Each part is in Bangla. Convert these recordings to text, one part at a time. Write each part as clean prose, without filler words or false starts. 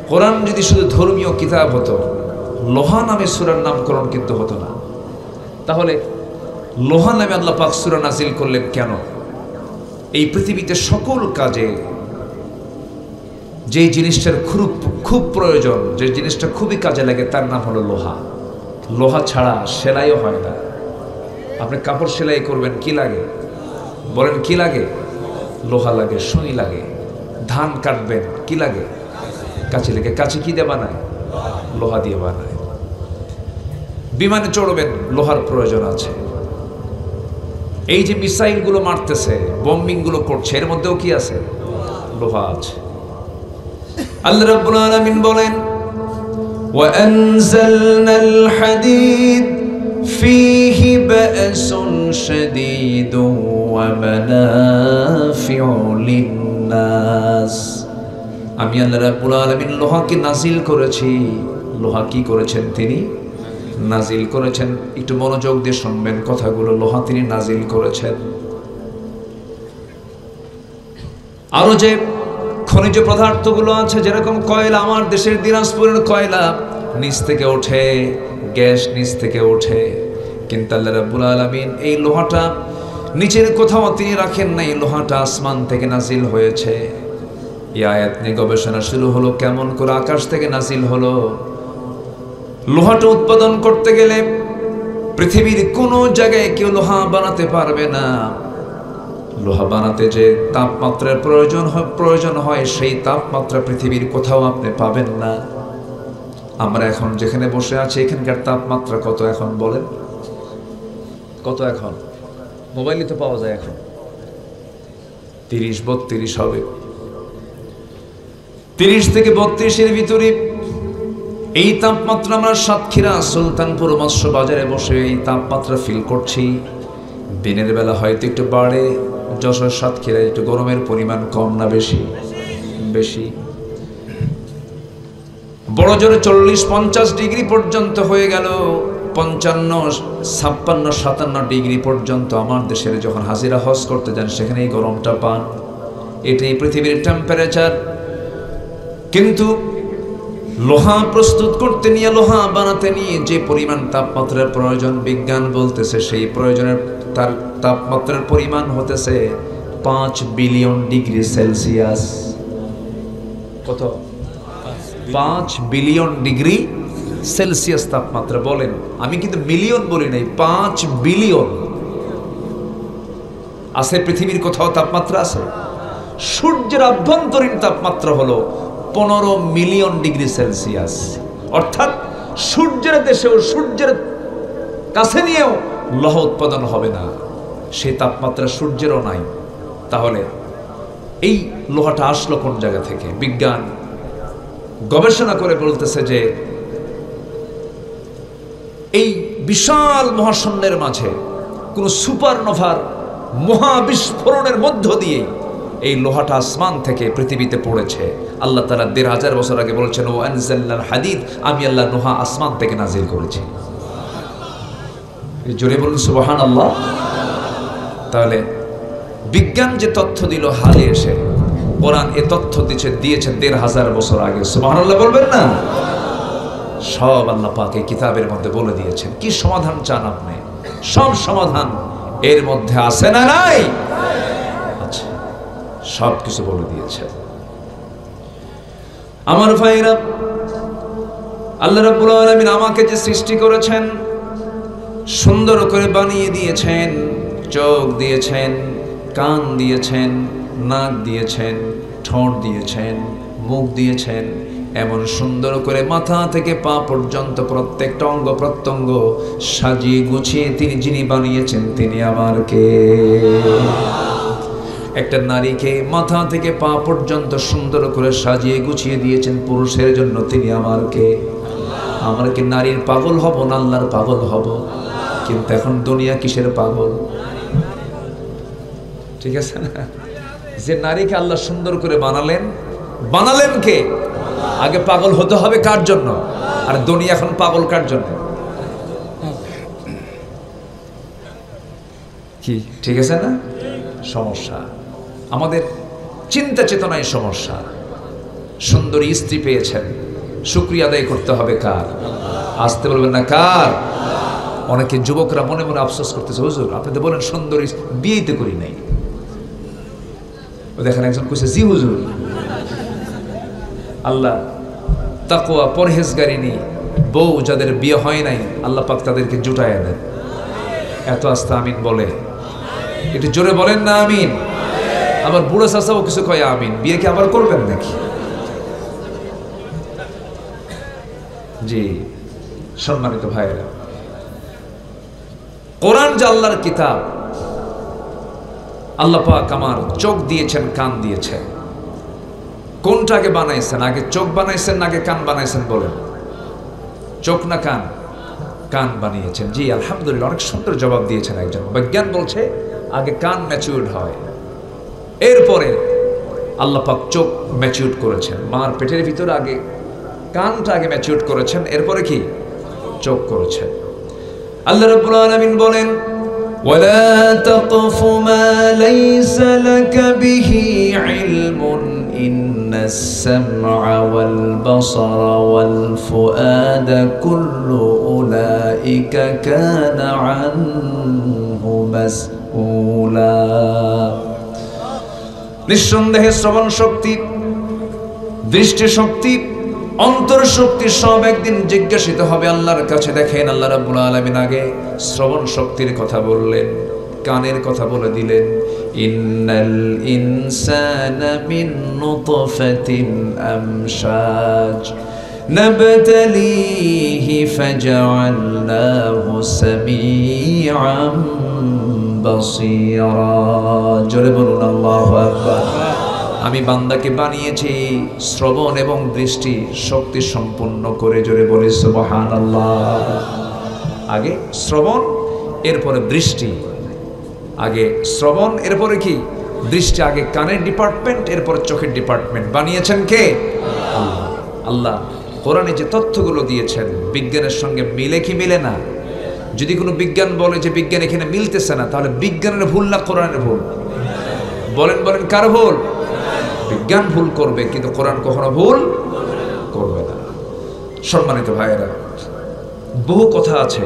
কোরআন যদি শুধু ধর্মীয় কিতাব হতো, লোহা নামে সূরার নামকরণ কিন্তু হতো না। তাহলে লোহা নামে আল্লাহ পাক সূরা নাজিল করলেন কেন? এই পৃথিবীতে সকল কাজে যে জিনিসটার খুব প্রয়োজন, যে জিনিসটা খুবই কাজে লাগে, তার নাম হলো লোহা। লোহা ছাড়া সেলাইও হয় না। আপনি কাপড় সেলাই করবেন, কি লাগে বলেন? কি লাগে? লোহা লাগে, সুই লাগে। ধান কাটবেন, কি লাগে? কাঁচি লাগে। কাঁচি কি দিয়ে বানায়? লোহা দিয়ে বানায়। বিমানে চড়বেন, লোহার প্রয়োজন আছে। এই যে মিসাইল গুলো মারতেছে, বম্বিং গুলো করছে, এর মধ্যেও কি আছে? লোহা আছে। আল্লাহ রাব্বুল আলামিন বলেন, ওয়া আনজালনাল হাদিদ ফীহি বা'সুন শাদীদুন ওয়া মানাফিউ লিন-নাস। আমি আল্লাহ রাব্বুল আলামিন লোহাকে নাজিল করেছি। লোহা কি করেছেন? তিনি নাজিল করেছেন। একটু মনোযোগ দিয়ে শুনবেন কথাগুলো। লোহা তিনি নাজিল করেছেন। আরো যে খনিজ পদার্থগুলো আছে, যেরকম কয়লা, আমার দেশের দিনাজপুরের কয়লা নিচ থেকে ওঠে, গ্যাস নিচ থেকে ওঠে, কিন্তু আল্লাহ রাব্বুল আলামিন এই লোহাটা নিচের কোথাও তিনি রাখেন নাই। লোহাটা আসমান থেকে নাজিল হয়েছে। এই আয়াত নিয়ে গবেষণা শুরু হলো, কেমন করে আকাশ থেকে নাজিল হলো। লোহাটা উৎপাদন করতে গেলে পৃথিবীর কোনো জায়গায় কেউ লোহা বানাতে পারবে না। লোহা বানাতে যে তাপমাত্রার প্রয়োজন হয়, সেই তাপমাত্রা পৃথিবীর কোথাও আপনি পাবেন না। আমরা এখন যেখানে বসে আছি, এখানকার তাপমাত্রা কত এখন বলেন? কত এখন? মোবাইলে তো পাওয়া যায় এখন 30-32 হবে। 30 থেকে 32-এর ভিতরে এই তাপমাত্রা আমরা সাতক্ষীরা সুলতানপুর মৎস্য বাজারে বসে এই তাপমাত্রা ফিল করছি। দিনের বেলা হয়তো একটু বাড়ে, যশোর সাতক্ষীরায় একটু গরমের পরিমাণ কম না বেশি? বেশি। বড় জোরে 40-50 ডিগ্রি পর্যন্ত হয়ে গেল। 55, 56, 57 ডিগ্রি পর্যন্ত আমার দেশের যখন হাজিরা হজ করতে যান, সেখানে এই গরমটা পান। এটাই পৃথিবীর টেম্পারেচার। কিন্তু লোহা প্রস্তুত করতে নিয়ে, লোহা বানাতে নিয়ে যে পরিমাণ তাপমাত্রার প্রয়োজন, বিজ্ঞান বলতেছে সেই প্রয়োজনের তার তাপমাত্রার পরিমাণ হতেছে 5 বিলিয়ন ডিগ্রি সেলসিয়াস। কত? 5 বিলিয়ন ডিগ্রি সেলসিয়াস তাপমাত্রা। বলেন, আমি কিন্তু মিলিয়ন বলি নাই, 5 বিলিয়ন। আছে পৃথিবীর কোথাও তাপমাত্রা আছে? সূর্যের আভ্যন্তরীণ তাপমাত্রা হলো 15 মিলিয়ন ডিগ্রি সেলসিয়াস। অর্থাৎ সূর্যের দেশেও, সূর্যের কাছে নিয়েও লোহা উৎপাদন হবে না। সেই তাপমাত্রা সূর্যেরও নাই। তাহলে এই লোহাটা আসলো কোন জায়গা থেকে? বিজ্ঞান গবেষণা করে বলতেছে যে এই বিশাল মহাশূন্যের মাঝে কোন সুপারনোভার মহাবিস্ফোরণের মধ্য দিয়ে এই লোহাটা আসমান থেকে পৃথিবীতে পড়েছে। আল্লাহ তাআলা 1500 বছর আগে বলেছেন, ও আনজালনাল হাদিদ, আমি আল্লাহ লোহা আসমান থেকে নাজিল করেছি। জোরে বলুন সুবহানাল্লাহ। তাহলে বিজ্ঞান যে তথ্য দিল হালে এসে, কোরআন এ তথ্য দিয়েছে 1500 বছর আগে। সুবহানাল্লাহ বলবেন না? সব আল্লাহ পাক এই কিতাবের মধ্যে বলে দিয়েছেন। কি সমাধান চান আপনি? সব সমাধান এর মধ্যে আছে না নাই? আচ্ছা, সব কিছু বলে দিয়েছে। আমার ভাইরা, আল্লাহ রাব্বুল আলামিন আমাকে যে সৃষ্টি করেছেন, সুন্দর করে বানিয়ে দিয়েছেন। চোখ দিয়েছেন, কান দিয়েছেন, নাক দিয়েছেন, ঠোঁট দিয়েছেন, মুখ দিয়েছেন। এমন সুন্দর করে মাথা থেকে পা পর্যন্ত প্রত্যেকটা অঙ্গ প্রত্যঙ্গ সাজিয়ে গুছিয়ে যিনি বানিয়েছেন, তিনি আমার কে? একটা নারীকে মাথা থেকে পা পর্যন্ত সুন্দর করে সাজিয়ে গুছিয়ে দিয়েছেন পুরুষের জন্য, তিনি আমার কে? আমরা কি নারীর পাগল হব না আল্লাহর পাগল হব? কিন্তু এখন দুনিয়া কিসের পাগল? ঠিক আছে না? যে নারীকে আল্লাহ সুন্দর করে বানালেন কে? আগে পাগল হতে হবে কার জন্য? আর দুনিয়া এখন পাগল কার জন্য? কি ঠিক আছে না? সমস্যা আমাদের চিন্তা চেতনায় সমস্যা। সুন্দরী স্ত্রী পেয়েছেন, শুকরিয়া আদায় করতে হবে কার? আসতে বলবেন না কার? অনেকে যুবকরা মনে মনে আফসোস করতেছে, হুজুর আপনি তো বলেন সুন্দরী, বিয়েতে করি নাই। ও দেখেন একজন কইছে, জি হুজুর, আল্লাহ তাকওয়া পরহেজগারিনী বউ যাদের বিয়ে হয় নাই আল্লাহ পাক তাদেরকে জুটায় দেন। এত আস্তে আমিন বলে, একটু জোরে বলেন না আমিন। আবার বুড়ো চাচাও কিছু কয় আমিন। বিয়ে কি আবার করবেন নাকি? জি সম্মানিত ভাইয়েরা, কোরআন যে আল্লাহর কিতাব, আল্লাহ পাক আমার চোখ দিয়েছেন, কান দিয়েছেন। কোনটা আগে বানাইছেন? আগে চোখ বানাইছেন না আগে কান বানাইছেন? বলেন, চোখ না কান? কান বানিয়েছেন। জি আলহামদুলিল্লাহ, অনেক সুন্দর জবাব দিয়েছেন একজন। বিজ্ঞান বলছে আগে কান ম্যাচিউরড হয়, এরপরে আল্লাহ পাক চোখ ম্যাচিউরড করেছেন। মার পেটের ভিতরে আগে কানটা আগে ম্যাচিউরড করেছেন, এরপরে কি চোখ করেছেন। আল্লাহ রাব্বুল আলামিন বলেন, ওয়ালা তাকফু মা লাইসা লাকা বিহি ইলমুন ইন্নাস সামআ ওয়াল বাসারা ওয়াল ফুআদা কুল্লু উলাইকা কানা আনহু মাসউলা। নিঃসন্দেহে শ্রবণ শক্তি, দৃষ্টি শক্তি, অন্তর শক্তি সব একদিন জিজ্ঞাসিত হবে আল্লাহর কাছে। দেখেন আল্লাহ রাব্বুল আলামিন আগে শ্রবণ শক্তির কথা বললেন, কানের কথা বলে দিলেন। ইন্নাল ইনসানা মিন নুতফাতিন আমশাজ নাবতালিহি ফাজআলনাহু সামিআম বাসীরা। জোরে বলুন আল্লাহু আকবার। আমি বান্দাকে বানিয়েছি শ্রবণ এবং দৃষ্টি শক্তি সম্পন্ন করে। জোরে বলি সুবহানাল্লাহ। আগে শ্রবণ, এরপরে দৃষ্টি। আগে শ্রবণ, এরপরে কি দৃষ্টি। আগে কানের ডিপার্টমেন্ট, এরপরে চোখের ডিপার্টমেন্ট। বানিয়েছেন কে? আল্লাহ। আল্লাহ কোরআনে যে তথ্যগুলো দিয়েছেন বিজ্ঞানের সঙ্গে মিলে কি মিলে না? যদি কোনো বিজ্ঞান বলে যে বিজ্ঞান এখানে মিলতেছে না, তাহলে বিজ্ঞানের ভুল না কোরআনের ভুল? বলেন বলেন, কার ভুল? বিজ্ঞান ভুল করবে, কিন্তু কোরআন কখনো ভুল করবে না। সম্মানিত ভাইয়েরা, বহু কথা আছে,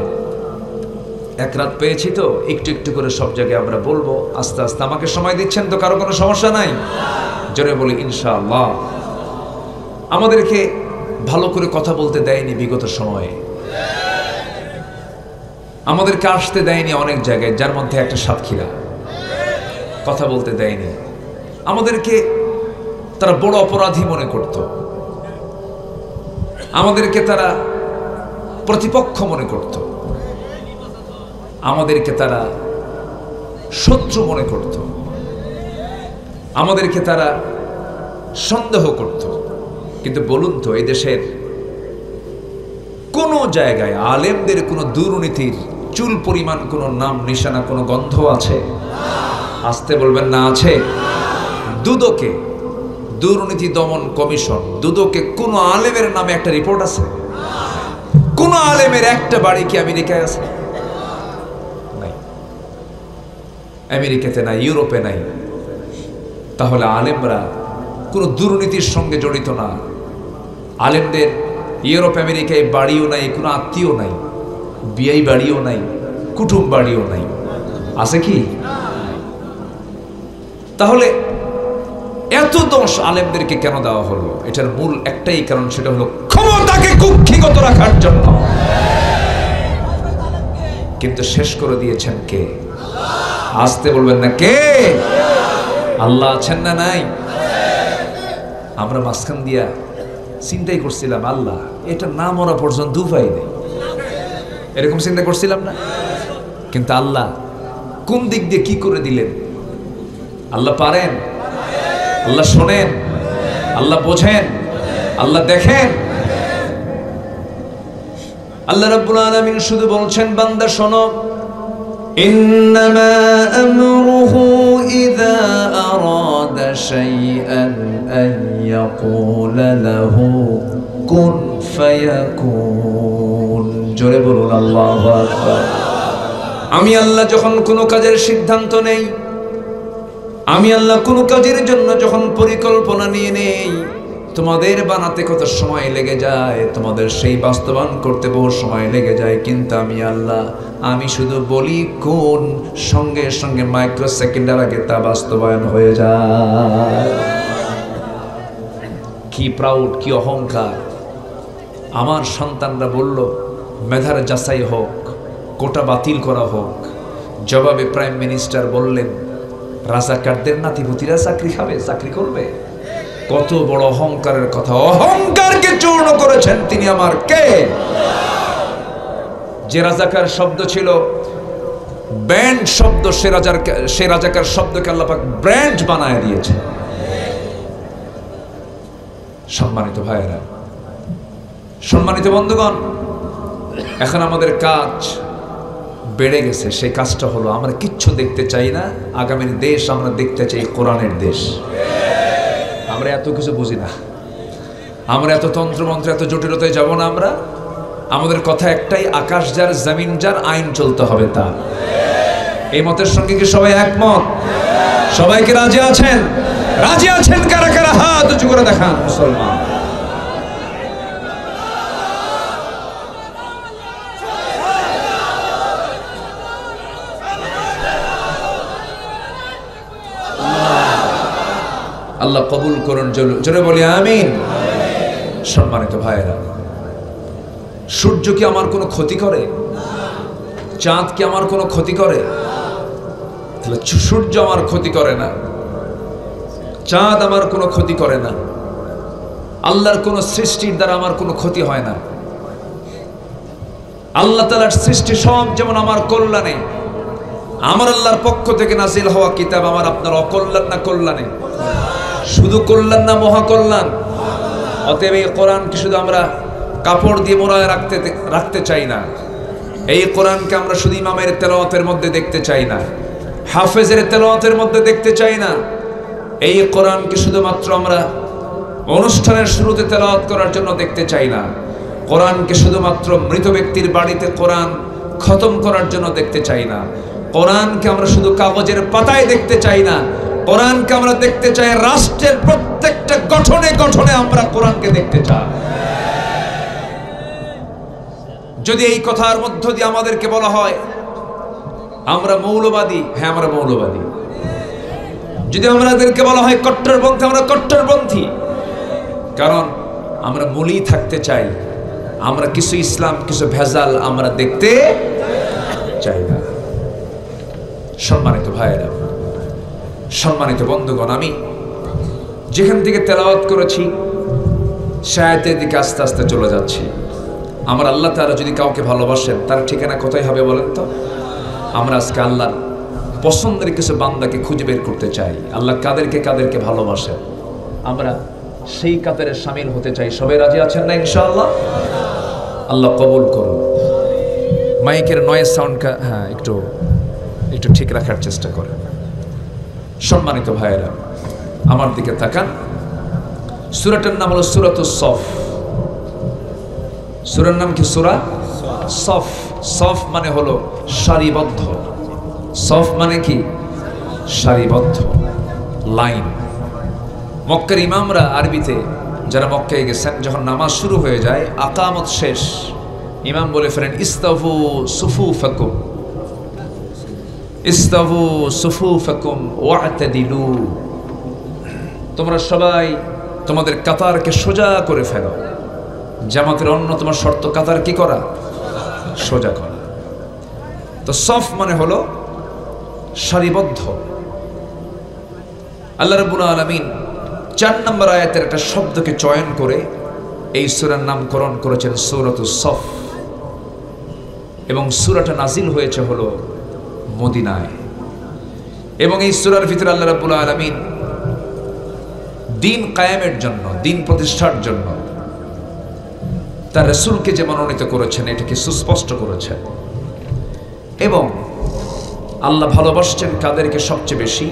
এক রাত পেয়েছি তো একটু একটু করে সব জায়গায় আমরা বলবো আস্তে আস্তে। আমাকে সময় দিচ্ছেন তো? কারো কোনো সমস্যা নাই? জোরে বলি ইনশাআল্লাহ। আমাদেরকে ভালো করে কথা বলতে দেয়নি বিগত সময়ে, আমাদেরকে আসতে দেয়নি অনেক জায়গায়, যার মধ্যে একটা সাতক্ষীরা। কথা বলতে দেয়নি আমাদেরকে, তারা বড় অপরাধী মনে করত, আমাদেরকে তারা প্রতিপক্ষ মনে করত, আমাদেরকে তারা শত্রু মনে করত, আমাদেরকে তারা সন্দেহ করত। কিন্তু বলুন তো, এই দেশের কোন জায়গায় আলেমদের কোনো দুর্নীতির চুল পরিমাণ কোনো নাম নিশানা, কোনো গন্ধ আছে? আসতে বলবেন না আছে? দুদকে, দুর্নীতি দমন কমিশন, দুদকে কোন আলেমের নামে একটা রিপোর্ট আছে? কোন আলেমের একটা বাড়ি কি আমেরিকায় আছে? নাই, আমেরিকাতে নাই, ইউরোপে নাই। তাহলে আলেমরা কোন দুর্নীতির সঙ্গে জড়িত না। আলেমদের ইউরোপ আমেরিকায় বাড়িও নাই, কোনো আত্মীয় নাই, বিয়েই বাড়িও নাই, কুটুম বাড়িও নাই। আছে কি? তাহলে এত দোষ আলেমদেরকে কেন দেওয়া হলো? এটার মূল একটাই কারণ, সেটা হলো ক্ষমতাকে কুক্ষিগত রাখার জন্য। কিন্তু শেষ করে দিয়েছেন কে? আসতে বলবেন না কে? আল্লাহ আছেন না নাই? আমরা মাঝখান দিয়া চিন্তাই করছিলাম, আল্লাহ এটা না মরা পর্যন্ত উপায় নেই, এরকম চিন্তা করছিলাম না? কিন্তু আল্লাহ কোন দিক দিয়ে কি করে দিলেন? আল্লাহ পারেন, আল্লাহ শোনেন, আল্লাহ বোঝেন, আল্লাহ দেখেন। আল্লাহ রাব্বুল আলামিন শুধু বলছেন, বান্দা শোনো, ইন্নামা আমরুহু ইযা আরাদা শাইআন আন ইয়াকুলা লাহু কুন ফায়াকুন। জোরে বলুন আল্লাহু আকবার। আমি আল্লাহ যখন কোনো কাজের সিদ্ধান্ত নেই, আমি আল্লাহ কোনো কাজের জন্য যখন পরিকল্পনা নিয়ে নেই, তোমাদের বানাতে কত সময় লেগে যায়, তোমাদের সেই বাস্তবায়ন করতে বহু সময় লেগে যায়, কিন্তু আমি আল্লাহ, আমি শুধু বলি কোন, সঙ্গে সঙ্গে মাইক্রো সেকেন্ডের আগে তা বাস্তবায়ন হয়ে যায়। কি প্রাউড, কি অহংকার। আমার সন্তানরা বলল মেধার যাচাই হোক, কোটা বাতিল করা হোক। জবাবে প্রাইম মিনিস্টার বললেন রাজাকারদের নাতিপুতিরা চাকরি খাবে, চাকরি করবে। কত বড় অহংকারের কথা। অহংকারকে চূর্ণ করেছেন তিনি আমার কে? যে রাজাকার শব্দ ছিল ব্যান্ড শব্দ, সে রাজাকার শব্দকে আল্লাহ পাক ব্র্যান্ড বানায় দিয়েছে। সম্মানিত ভাইয়েরা, সম্মানিত বন্ধুগণ, এখন আমাদের কাজ বেড়ে গেছে। সেই কাজটা হলো আমরা কিচ্ছু দেখতে চাই না আগামীর দেশ, আমরা দেখতে চাই কোরআনের দেশ। আমরা এত কিছু বুঝি না, আমরা এত তন্ত্রমন্ত্র, এত জটিলতায় যাব না। আমরা, আমাদের কথা একটাই, আকাশ যার, জমিন যার, আইন চলতে হবে তার। এই মতের সঙ্গে কি সবাই একমত? সবাইকে রাজি আছেন? রাজি আছেন কারা কারা? হাত উঁচু করে দেখান মুসলমান। আল্লাহ কবুল করুন, জোরে বলি আমিন। সম্মানিত ভাইয়েরা, সূর্য কি আমার কোনো ক্ষতি করে? চাঁদ কি আমার কোনো ক্ষতি করে? সূর্য আমার ক্ষতি করে না, চাঁদ আমার কোনো ক্ষতি করে না, আল্লাহর কোনো সৃষ্টির দ্বারা আমার কোনো ক্ষতি হয় না। আল্লাহ তাআলার সৃষ্টি সব যেমন আমার কল্যাণে, আমার আল্লাহর পক্ষ থেকে নাজিল হওয়া কিতাব আমার আপনার অকল্যাণ না কল্যাণে? শুধু কল্যাণ না মহাকল্যাণ? অতএব এই কোরআনকে শুধু আমরা কাপড় দিয়ে মোড়ায় রাখতে চাই না। এই কোরআনকে আমরা শুধু ইমামের তেলাওয়াতের মধ্যে দেখতে চাই না, হাফেজের তেলাওয়াতের মধ্যে দেখতে চাই না। এই কোরআনকে শুধুমাত্র আমরা অনুষ্ঠানের শুরুতে তেলাওয়াত করার জন্য দেখতে চাই না। কোরআনকে শুধুমাত্র মৃত ব্যক্তির বাড়িতে কোরআন খতম করার জন্য দেখতে চাই না। কোরআনকে আমরা শুধু কাগজের পাতায় দেখতে চাই না। কোরআনকে আমরা দেখতে চাই রাষ্ট্রের প্রত্যেকটা গঠনে গঠনে আমরা কোরআনকে দেখতে চাই। যদি এই কথার মধ্য দিয়ে আমাদেরকে বলা হয় আমরা মৌলবাদী, হ্যাঁ আমরা মৌলবাদী। যদি আমাদেরকে বলা হয় কট্টরপন্থী, আমরা কট্টরপন্থী। কারণ আমরা মূলই থাকতে চাই। আমরা কিছু ইসলাম, কিছু ভেজাল আমরা দেখতে চাই না। সম্মানিত ভাইয়েরা, সম্মানিত বন্ধুগণ, আমি যেখান থেকে তেলাওয়াত করেছি সে আয়াতের দিকে আস্তে আস্তে চলে যাচ্ছি। আমার আল্লাহ তাআলা যদি কাউকে ভালোবাসেন তার ঠিকানা কোথায় হবে বলেন তো? আমরা আজকে আল্লাহর পছন্দের কিছু বান্দাকে খুঁজে বের করতে চাই। আল্লাহ কাদেরকে ভালোবাসেন, আমরা সেই কাতারে শামিল হতে চাই। সবাই রাজি আছেন না ইনশাআল্লাহ? আল্লাহ কবুল করুন। মাইকের নয়েজ সাউন্ডটা হ্যাঁ একটু ঠিক রাখার চেষ্টা করেন। সম্মানিত ভাইয়েরা, আমার দিকে তাকান। সূরাটার নাম হলো সূরাতুস সফ। সূরার নাম কি? সূরা সফ। সফ মানে হলো সারিবদ্ধ। সফ মানে কি? সারিবদ্ধ, লাইন। মক্কার ইমামরা আরবিতে, যারা মক্কায় গেছেন, যখন নামাজ শুরু হয়ে যায়, আকামত শেষ, ইমাম বলে ফেলেন ইস্তাফু সুফুফাকুম, ইস্তাফু সুফুফাকুম ওয়া'তাদিলু। তোমরা সবাই তোমাদের কাতারকে সোজা করে ফেলো। জামাতের অন্যতম শর্ত কাতার কি করা? সোজা করা। তো সফ মানে হলো সারিবদ্ধ। আল্লাহ রাব্বুল আলামিন 4 নম্বর আয়াতের একটা শব্দকে চয়ন করে এই সূরার নামকরণ করেছেন সূরাতুস সফ। এবং সূরাটা নাজিল হয়েছে হলো মদিনায়। এবং এই সূরার ভিতরে আল্লাহ রাব্বুল আলামিন দ্বীন কায়েমের জন্য, দ্বীন প্রতিষ্ঠার জন্য তার রাসূলকে যে মনোনীত করেছেন এটাকে সুস্পষ্ট করেছেন। এবং আল্লাহ ভালোবাসছেন কাদেরকে সবচেয়ে বেশি,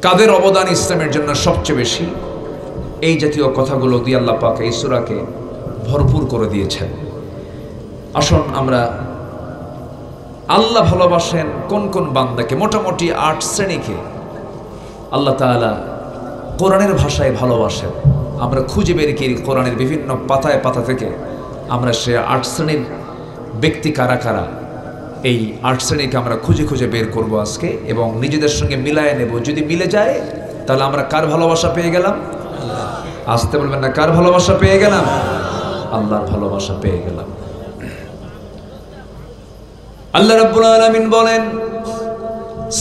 কাদের অবদান ইসলামের জন্য সবচেয়ে বেশি, এই জাতীয় কথাগুলো দিয়ে আল্লাহ পাক এই সূরাকে ভরপুর করে দিয়েছেন। আসুন আমরা আল্লাহ ভালোবাসেন কোন কোন বান্দাকে, মোটামুটি 8 শ্রেণীকে আল্লাহ তাআলা কোরআনের ভাষায় ভালোবাসেন। আমরা খুঁজে বের করি কোরআনের বিভিন্ন পাতায় পাতা থেকে আমরা সে 8 শ্রেণীর ব্যক্তি কারা কারা, এই 8 শ্রেণীকে আমরা খুঁজে খুঁজে বের করব আজকে এবং নিজেদের সঙ্গে মিলায় নেব। যদি মিলে যায় তাহলে আমরা কার ভালোবাসা পেয়ে গেলাম? আসতে বলবেন না, কার ভালোবাসা পেয়ে গেলাম? আল্লাহর ভালোবাসা পেয়ে গেলাম। আল্লাহ রাব্বুল আলামিন বলেন,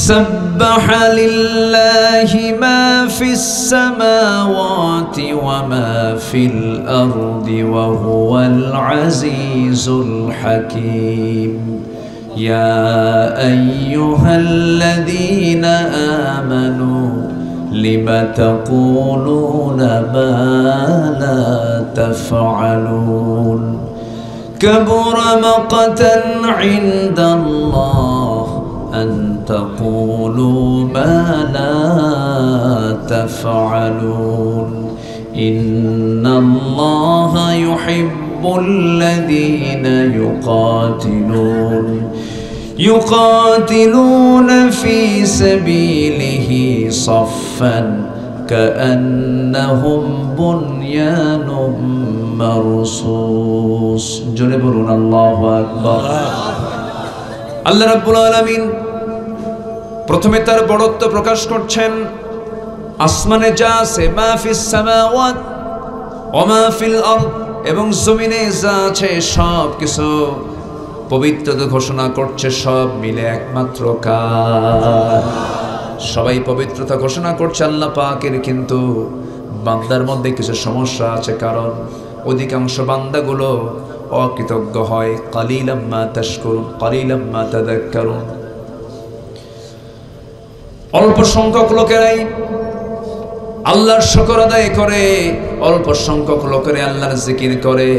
সাব্বাহা লিল্লাহি মা ফিস সামাওয়াতি ওয়া মা ফিল আরদি ওয়া হুয়াল আজিজুল হাকীম। ইয়া আইয়ুহাল্লাযীনা আমানু লিমা তাকুলুনা মা লা তাফআলুন কাবুরা মাকতান ইনদাল্লাহ আন তাকুলু মা লা তাফআলুন ইন্নাল্লাহা ইউহিব্বুল্লাযীনা يقاتلون في سبيله صفا كأنهم بنيان مرصوص جنبون الله أكبر। আল্লাহ রাব্বুল আলামিন প্রথমে তার বড়ত্ব প্রকাশ করছেন। আসমানে যা আছে, মা ফিস সামাওয়াত ওয়া মা ফিল আরদ, এবং জমিনে যা আছে সব কিছু পবিত্রতা ঘোষণা করছে। সব মিলে একমাত্র কার? সবাই পবিত্রতা ঘোষণা করছে আল্লাহ পাকের, কিন্তু বান্দার মধ্যে কিছু সমস্যা আছে। কারণ অধিকাংশ বান্দাগুলো অকৃতজ্ঞ হয়। কালিলাম মা তাশকুরুন কালিলাম মা তাযাক্কারুন। অল্প সংখ্যক লোকেরাই আল্লাহর শুকর আদায় করে, অল্প সংখ্যক লোকেরাই আল্লাহর জিকির করে।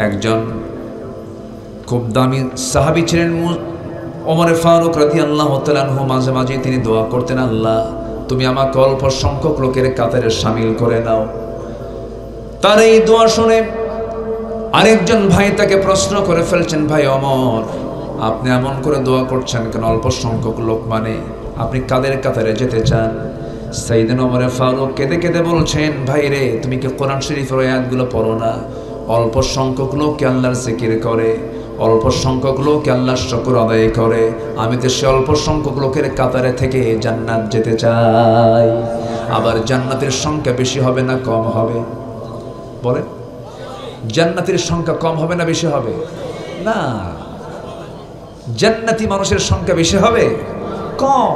একজন খুব দামি সাহাবী ছিলেন ওমর ফারুক রাদিয়াল্লাহু তাআলা আনহু। মাঝে মাঝে তিনি দোয়া করতেন, আল্লাহ তুমি আমাকে অল্প সংখ্যক লোকের কাতারে শামিল করে নাও। তার এই দোয়া শুনে আরেকজন ভাই তাকে প্রশ্ন করে ফেলছেন, ভাই ওমর, আপনি এমন করে দোয়া করছেন কেন? অল্প সংখ্যক লোক মানে আপনি কাদের কাতারে যেতে চান? সাইয়েদনা ওমর ফারুক কেঁদে কেঁদে বলছেন, ভাই রে, তুমি কি কোরআন শরীফের আয়াতগুলো পড়ো না? অল্প সংখ্যক লোককে আল্লাহর জিকির করে, অল্প সংখ্যক লোক আল্লাহর শুকর আদায় করে। আমি তো সে অল্প সংখ্যক লোকের কাতারে থেকে জান্নাত যেতে চাই। আবার জান্নাতের সংখ্যা বেশি হবে না কম হবে? বলে, জান্নাতের সংখ্যা কম হবে না বেশি হবে? না, জান্নাতি মানুষের সংখ্যা বেশি হবে কম,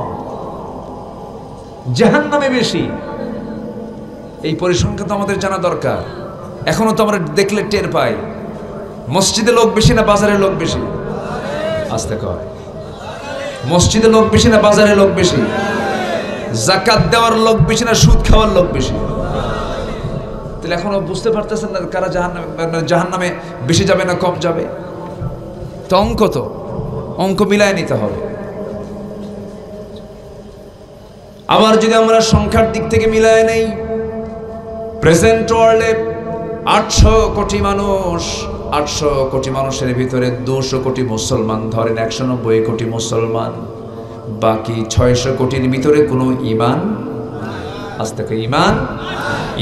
জাহান্নামে বেশি। এই পরিসংখ্যান তো আমাদের জানা দরকার। এখনো তো আমরা দেখলে টের পাই, মসজিদে লোক বেশি না বাজারে লোক বেশি? আস্তে কয়, মসজিদে লোক বেশি না বাজারে লোক বেশি? যাকাত দেওয়ার লোক বেশি না সুদ খাওয়ার লোক বেশি? তাহলে এখনো বুঝতে পারতেছেন না কারা জাহান্নামে বেশি যাবে না কম যাবে? তো অঙ্ক মিলায় নিতে হবে। আবার যদি আমরা সংখ্যার দিক থেকে মিলায় নেই, প্রেজেন্ট ওয়ার্ল্ডে 800 কোটি মানুষ, 800 কোটি মানুষের ভিতরে 200 কোটি মুসলমান, ধরেন 190 কোটি মুসলমান, বাকি 600 কোটির ভিতরে কোনো ঈমান? আজ থেকে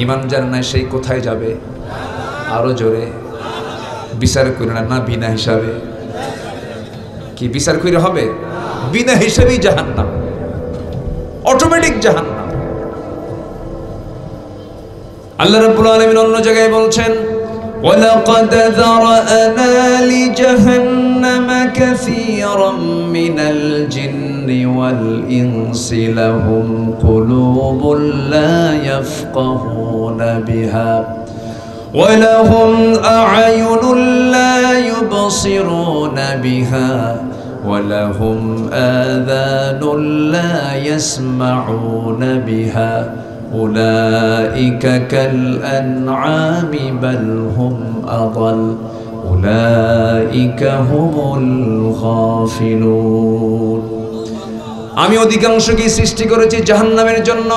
ঈমান যার নাই সেই কোথায় যাবে? আরো জোরে বিচার করে না বিনা হিসাবে? কি বিচার করে হবে? বিনা হিসাবেই জাহান্নাম, অটোমেটিক জাহান্নাম। আল্লাহ রাব্বুল আলামিন অন্য জায়গায় বলছেন, ওয়ালাকাদ যারানা লিজাহান্নামা কাসীরাম মিনাল জিন্নি ওয়াল ইনসি লাহুম কুলুবুন লা ইয়াফকাহুনা বিহা ওয়া লাহুম আ'য়ুনুন লা ইউবসিরুনা বিহা ওয়া লাহুম আযানুন লা ইয়াসমাউনা বিহা উলাইকা কাল আনআমি বাল হুম আযাল উলাইকা হুমুল গাফিলুন। আমি অধিকাংশকে সৃষ্টি করেছি জাহান্নামের জন্য।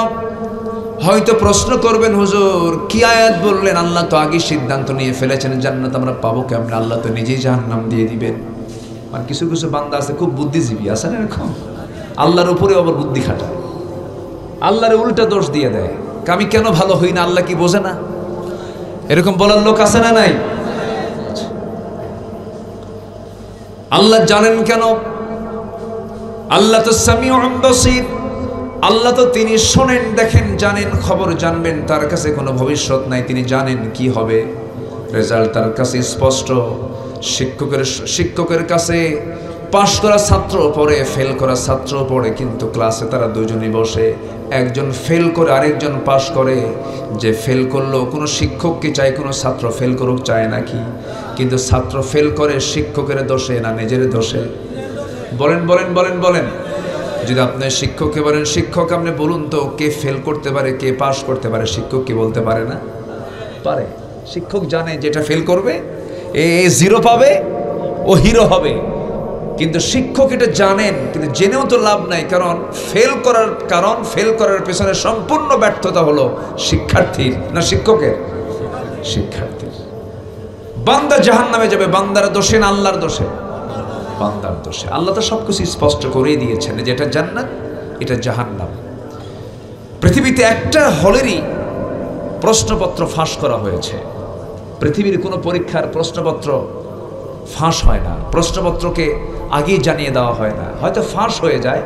হয়তো প্রশ্ন করবেন, হুজুর কি আয়াত বললেন? আল্লাহ তো আগে সিদ্ধান্ত নিয়ে ফেলেছেন জান্নাত আমরা পাবো কেমনে? আল্লাহ তো নিজেই জাহান্নাম দিয়ে দিবেন। মানে কিছু কিছু বান্দা আছে খুব বুদ্ধিজীবী আছে না এরকম, আল্লাহর উপরে আবার বুদ্ধি খাটায়, আল্লাহর উল্টা দোষ দিয়ে দেয়। আমি কেন ভালো হই না, আল্লাহ কি বোঝে না? এরকম বলার লোক আছে না নাই? আল্লাহ জানেন কেন? আল্লাহ তো সামিউন বাসীর, আল্লাহ তো তিনি শোনেন, দেখেন, জানেন, খবর জানবেন। তার কাছে কোনো ভবিষ্যৎ নাই, তিনি জানেন কি হবে। রেজাল্ট তার কাছে স্পষ্ট। শিক্ষকের কাছে পাশ করা ছাত্র পড়ে, ফেল করা ছাত্র পড়ে, কিন্তু ক্লাসে তারা দুজনই বসে, একজন ফেল করে আরেকজন পাশ করে। যে ফেল করলো, কোনো শিক্ষক কি চায় কোনো ছাত্র ফেল করুক? চায় নাকি? কিন্তু ছাত্র ফেল করে শিক্ষকের দোষে না নিজের দোষে? বলেন বলেন বলেন বলেন। যদি আপনি শিক্ষককে বলেন, শিক্ষক আপনি বলুন তো কে ফেল করতে পারে, কে পাস করতে পারে? শিক্ষক কি বলতে পারে না? পারে। শিক্ষক জানে যেটা ফেল করবে এ জিরো পাবে, ও হিরো হবে। কিন্তু শিক্ষক এটা জানেন, কিন্তু জেনেও তো লাভ নাই, কারণ ফেল করার পেছনে সম্পূর্ণ ব্যর্থতা হলো শিক্ষার্থীর না শিক্ষকের? শিক্ষার্থীর। বান্দা জাহান্নামে যাবে, বান্দার দোষে না আল্লাহর দোষে? বান্দার দোষে। আল্লাহ তো সবকিছু স্পষ্ট করেই দিয়েছেন, যেটা জান্নাত এটা জাহান্নাম। পৃথিবীতে একটা হলেরই প্রশ্নপত্র ফাঁস করা হয়েছে। পৃথিবীর কোনো পরীক্ষার প্রশ্নপত্র ফাঁস হয় না, প্রশ্নপত্রকে আগেই জানিয়ে দেওয়া হয় না। হয়তো ফাঁস হয়ে যায়,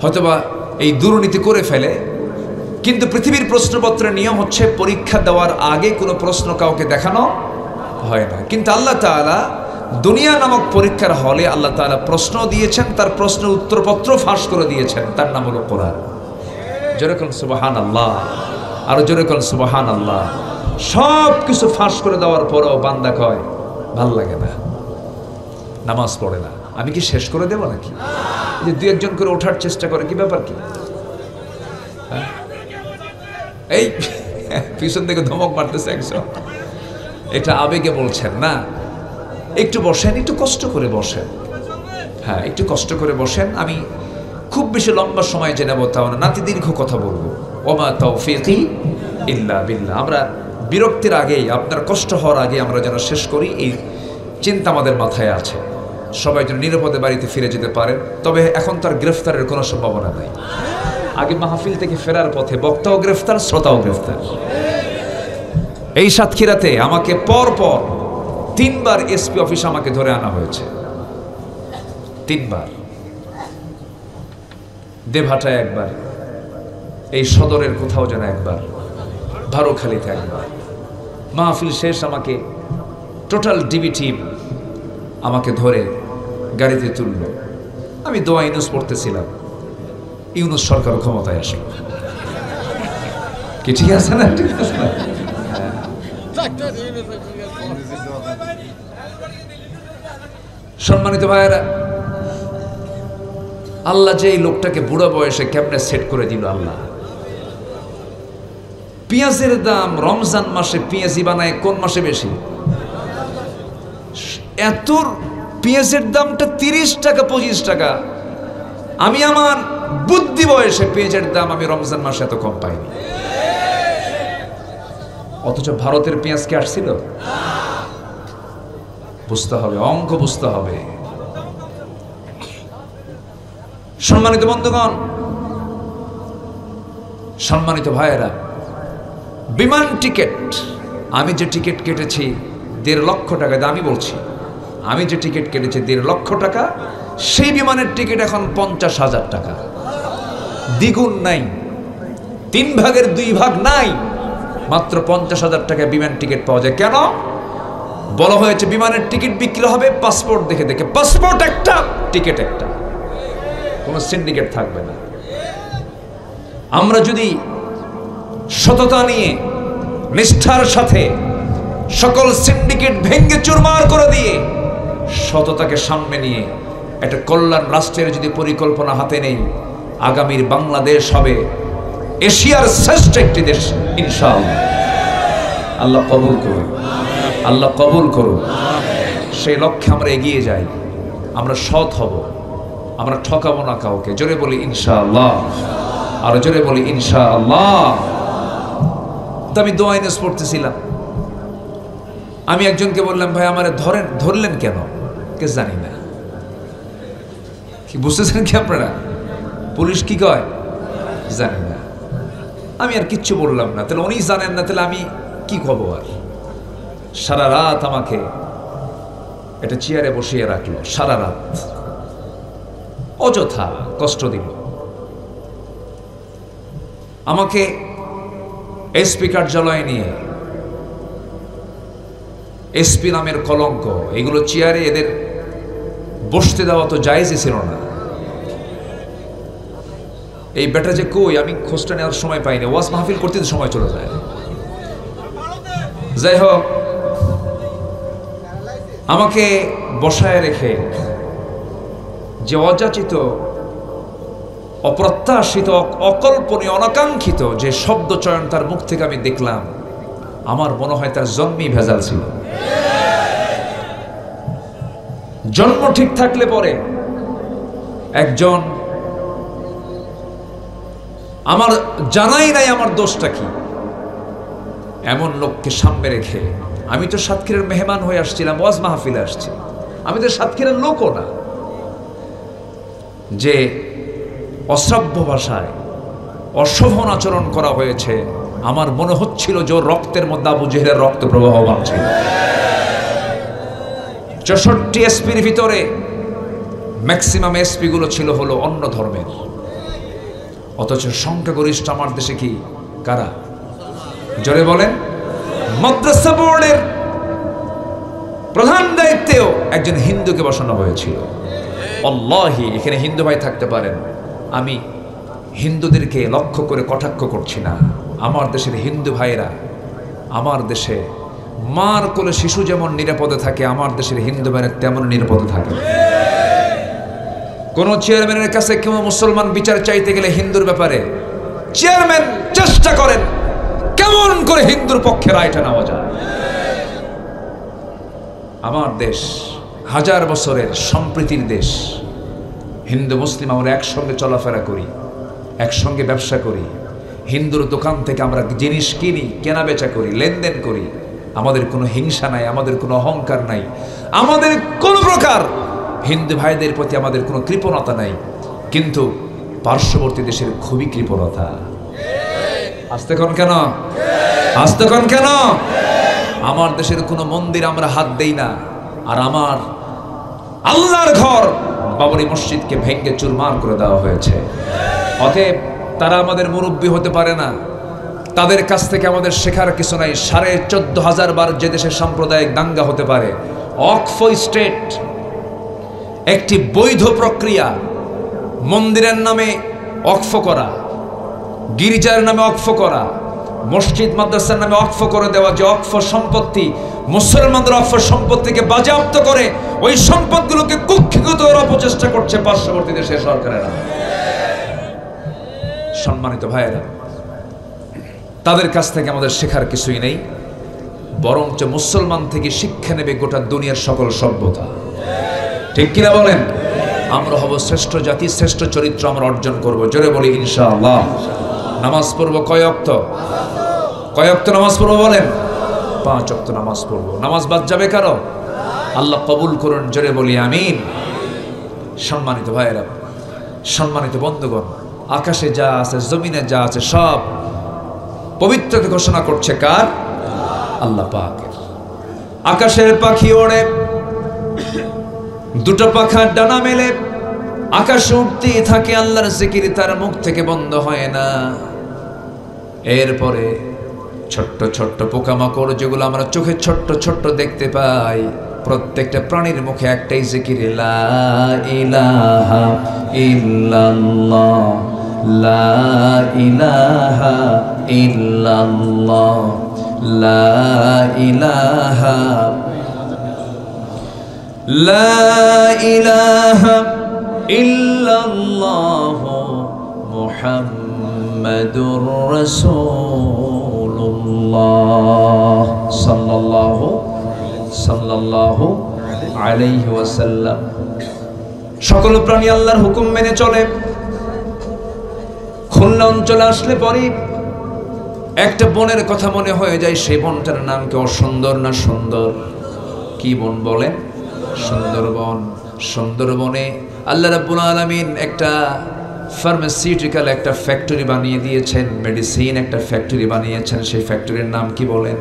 হয়তোবা এই দুর্নীতি করে ফেলে, কিন্তু পৃথিবীর প্রশ্নপত্রের নিয়ম হচ্ছে পরীক্ষা দেওয়ার আগে কোনো প্রশ্ন কাউকে দেখানো হয় না। কিন্তু আল্লাহ তাআলা দুনিয়া নামক পরীক্ষার হলে আল্লাহ তাআলা প্রশ্ন দিয়েছেন, তার প্রশ্নের উত্তরপত্র ফাঁস করে দিয়েছেন, তার নাম হলো কোরআন। জোরে কোন সুবহানাল্লাহ, আর জোরে কোন সুবহানাল্লাহ। সব কিছু ফাঁস করে দেওয়ার পরেও বান্দা কয় ভাল লাগে না, নামাজ পড়ে না। আমি কি শেষ করে দেব নাকি? যে দুই একজন করে ওঠার চেষ্টা করে, কি ব্যাপার কি? এই পিছন থেকে ধমক মারতেছে একজন, এটা আবেগে বলছেন না। একটু বসেন, একটু কষ্ট করে বসেন। হ্যাঁ, একটু কষ্ট করে বসেন। আমি খুব বেশি লম্বা সময় যে নেব তাও না, নাতি দীর্ঘ কথা বলবো। ওমা তাওফীকি ইল্লা বিল্লাহ। আমরা বিরক্তির আগেই, আপনার কষ্ট হওয়ার আগে আমরা যেন শেষ করি, এই চিন্তা আমাদের মাথায় আছে। সবাই যেন নিরাপদে বাড়িতে ফিরে যেতে পারেন। তবে এখন তার গ্রেফতারের কোনো সম্ভাবনা নাই। আগে মাহফিল থেকে ফেরার পথে বক্তাও গ্রেফতার, শ্রোতাও গ্রেফতার। এই সাতক্ষীরাতে আমাকে পর 3 বার এসপি অফিস আমাকে ধরে আনা হয়েছে, 3 বার। দেভাটায় একবার, এই সদরের কোথাও যেন একবার, ভারোখালীতে একবার। মাহফিল শেষ আমাকে টোটাল ডিবি টিম আমাকে ধরে গাড়িতে তুলল। আমি দোয়া ইউনুস পড়তেছিলাম, ইউনুস সরকার ক্ষমতায় আসলো। কি ঠিক আছে না? ঠিক আছে না? সম্মানিত ভাইয়েরা, আল্লাহ যে এই লোকটাকে বুড়ো বয়সে কেমনে সেট করে দিল। আল্লাহ পেঁয়াজের দাম রমজান মাসে পেঁয়াজি বানায় কোন মাসে বেশি? এত পেঁয়াজের দামটা 30 টাকা 25 টাকা। আমি আমার বুদ্ধি বয়সে পেঁয়াজের দাম আমি রমজান মাসে এত কম পাইনি। অথচ ভারতের পেঁয়াজ কি আসছিল? বুঝতে হবে, অঙ্ক বুঝতে হবে। সম্মানিত বন্ধুগণ, সম্মানিত ভাইয়েরা, বিমান টিকিট, আমি যে টিকিট কেটেছি 1.5 লক্ষ টাকা, আমি বলছি আমি যে টিকিট কেটেছি 1.5 লক্ষ টাকা, সেই বিমানের টিকিট এখন 50,000 টাকা। দ্বিগুণ নাই, 3 ভাগের 2 ভাগ নাই, মাত্র 50,000 টাকায় বিমান টিকিট পাওয়া যায়। কেন? বলা হয়েছে বিমানের টিকিট বিক্রি হবে পাসপোর্ট দেখে দেখে। পাসপোর্ট একটা, টিকিট একটা, কোনো সিন্ডিকেট থাকবে না। আমরা যদি সততা নিয়ে, নিষ্ঠার সাথে সকল সিন্ডিকেট ভেঙ্গে চুরমার করে দিয়ে সততাকে সামনে নিয়ে একটা কল্যাণ রাষ্ট্রের যদি পরিকল্পনা হাতে নেই, আগামীর বাংলাদেশ হবে এশিয়ার শ্রেষ্ঠ একটি দেশ ইনশাআল্লাহ। আল্লাহ কবুল করুন, আল্লাহ কবুল করুন। সেই লক্ষ্যে আমরা এগিয়ে যাই, আমরা সৎ হব, আমরা ঠকাবো না কাউকে। জোরে বলি ইনশাআল্লাহ, আর জোরে বলি ইনশাআল্লাহ। তো আমি দোয়া ইউনুস পড়তেছিলাম, আমি একজনকে বললাম, ভাই আমারে ধরলেন কেন? কে জানি না। কি বুঝতেছেন কি আপনারা? পুলিশ কি কয় জানি না। আমি আর কিচ্ছু বললাম না। তাহলে উনি জানেন না, তাহলে আমি কি করবো? আর সারা রাত আমাকে এটা চেয়ারে বসিয়ে রাখলো, সারা রাত অযথা কষ্ট দিল। আমাকে এসপি কার্যালয়ে নিয়ে, এসপি নামের কলঙ্ক, এগুলো চেয়ারে এদের বসতে দেওয়া তো জায়েজই ছিল না। এই বেটা যে কই, আমি খোঁজটা নেওয়ার সময় পাইনি, ওয়াজ মাহফিল করতে সময় চলে যায়। যাই হোক, আমাকে বসায় রেখে যে অযাচিত, অপ্রত্যাশিত, অকল্পনীয়, অনাকাঙ্ক্ষিত যে শব্দ চয়ন তার মুখ থেকে আমি দেখলাম, আমার মনে হয় তার জন্মই ভেজাল ছিল। জন্ম ঠিক থাকলে পরে একজন, আমার জানাই নাই আমার দোষটা কি, এমন লোককে সামনে রেখে, আমি তো সাতক্ষীরার মেহমান হয়ে আসছিলাম, ওয়াজ মাহফিলে আসছি, আমি তো সাতক্ষীরার লোকও না, যে অশ্রাব্য ভাষায় অশোভন আচরণ করা হয়েছে, আমার মনে হচ্ছিল যে রক্তের মধ্যে আবু জেহেলের রক্ত প্রবাহমান ছিল। 64 এসপির ভিতরে ম্যাক্সিমাম এসপি গুলো ছিল হলো অন্য ধর্মের, অথচ সংখ্যাগরিষ্ঠ আমার দেশে কি কারা? জোরে বলেন। মাদ্রাসা বোর্ডের প্রধান দায়িত্বেও একজন হিন্দুকে বসানো হয়েছিল। আল্লাহি, এখানে হিন্দু ভাই থাকতে পারেন, আমি হিন্দুদেরকে লক্ষ্য করে কটাক্ষ করছি না। আমার দেশের হিন্দু ভাইরা, আমার দেশে মার কোলে শিশু যেমন নিরাপদে থাকে, আমার দেশের হিন্দু ভাইরা তেমন নিরাপদে থাকে। কোন চেয়ারম্যানের কাছে কেউ মুসলমান বিচার চাইতে গেলে হিন্দুর ব্যাপারে চেয়ারম্যান চেষ্টা করেন কেমন করে হিন্দুর পক্ষে রায়টা নেওয়া যায়। আমার দেশ হাজার বছরের সম্প্রীতির দেশ, হিন্দু মুসলিম আমরা একসঙ্গে চলাফেরা করি, একসঙ্গে ব্যবসা করি, হিন্দুর দোকান থেকে আমরা জিনিস কিনি, কেনা বেচা করি, লেনদেন করি, আমাদের কোনো হিংসা নাই, আমাদের কোনো অহংকার নাই, আমাদের কোনো প্রকার হিন্দু ভাইদের প্রতি আমাদের কোনো কৃপণতা নাই। কিন্তু পার্শ্ববর্তী দেশের খুবই কৃপণতা। আসতে কোন কেন, আসতে কোন কেন? আমার দেশের কোনো মন্দির আমরা হাত দেই না, আর আমার আল্লাহর ঘর বাবরি মসজিদকে ভেঙে চুরমার করে দেওয়া হয়েছে। অতএব তারা আমাদের মুরব্বী হতে পারে না, তাদের কাছ থেকে আমাদের শেখার কিছু নাই। 14,500 বার যে দেশে সাম্প্রদায়িক দাঙ্গা হতে পারে, ওয়াকফ স্টেট একটি বৈধ প্রক্রিয়া। মন্দিরের নামে ওয়াকফ করা, গির্জার নামে ওয়াকফ করা, মসজিদ মাদ্রাসার নামে ওয়াকফ করে দেওয়া, যে ওয়াকফ সম্পত্তি মুসলমানদের ওয়াকফ সম্পত্তিকে বাজেয়াপ্ত করে ওই সম্পদগুলোকে কুক্ষিগত করার অপচেষ্টা করছে পার্শ্ববর্তী দেশের সরকারেরা। সম্মানিত ভাইয়েরা, তাদের কাছ থেকে আমাদের শেখার কিছুই নেই, বরঞ্চ মুসলমান থেকে শিক্ষা নেবে গোটা দুনিয়ার সকল সভ্যতা। ঠিক কিনা বলেন? আমরা হব শ্রেষ্ঠ জাতি, শ্রেষ্ঠ চরিত্র আমরা অর্জন করব। জোরে বলি ইনশাআল্লাহ। নামাজ পড়ব কয় ওয়াক্ত? কয় ওয়াক্ত নামাজ পড়ব বলেন? 5 ওয়াক্ত নামাজ পড়ব। নামাজ বাদ যাবে কারো? আল্লাহ কবুল করুন। জোরে বলি আমিন। সম্মানিত ভাইয়েরা, সম্মানিত বন্ধুগণ, আকাশে যা আছে, জমিনে যা আছে, সব পবিত্রতা ঘোষণা করছে কার? আল্লাহ পাকের। আকাশের পাখি ওড়ে, দুটো পাখার ডানা মেলে আকাশে উঠতেই থাকে, আল্লাহর জিকির তার মুখ থেকে বন্ধ হয় না। এরপরে ছোট্ট ছোট্ট পোকামাকড় যেগুলো আমরা চোখে ছোট্ট ছোট্ট দেখতে পাই, প্রত্যেকটা প্রাণীর মুখে একটাই জিকির, লা ইলাহা ইল্লাল্লাহ, লা ইলাহা ইল্লাল্লাহ, লা ইলাহা, লা ইলাহা ইল্লাল্লাহ মুহাম্মাদুর রাসূলুল্লাহ সাল্লাল্লাহু আলাইহি ওয়াসাল্লাম। সকল প্রাণী আল্লাহর হুকুম মেনে চলে। খুলনা অঞ্চলে আসলে পরে একটা বনের কথা মনে হয়ে যায়। সেই বনটার নাম কি অসুন্দর না সুন্দর? কি বন বলেন? সুন্দরবন। সুন্দরবনে আল্লাহ রাব্বুল আলামিন একটা ফার্মাসিউটিক্যাল একটা ফ্যাক্টরি বানিয়ে দিয়েছেন, মেডিসিন একটা ফ্যাক্টরি বানিয়েছেন। সেই ফ্যাক্টরির নাম কি বলেন?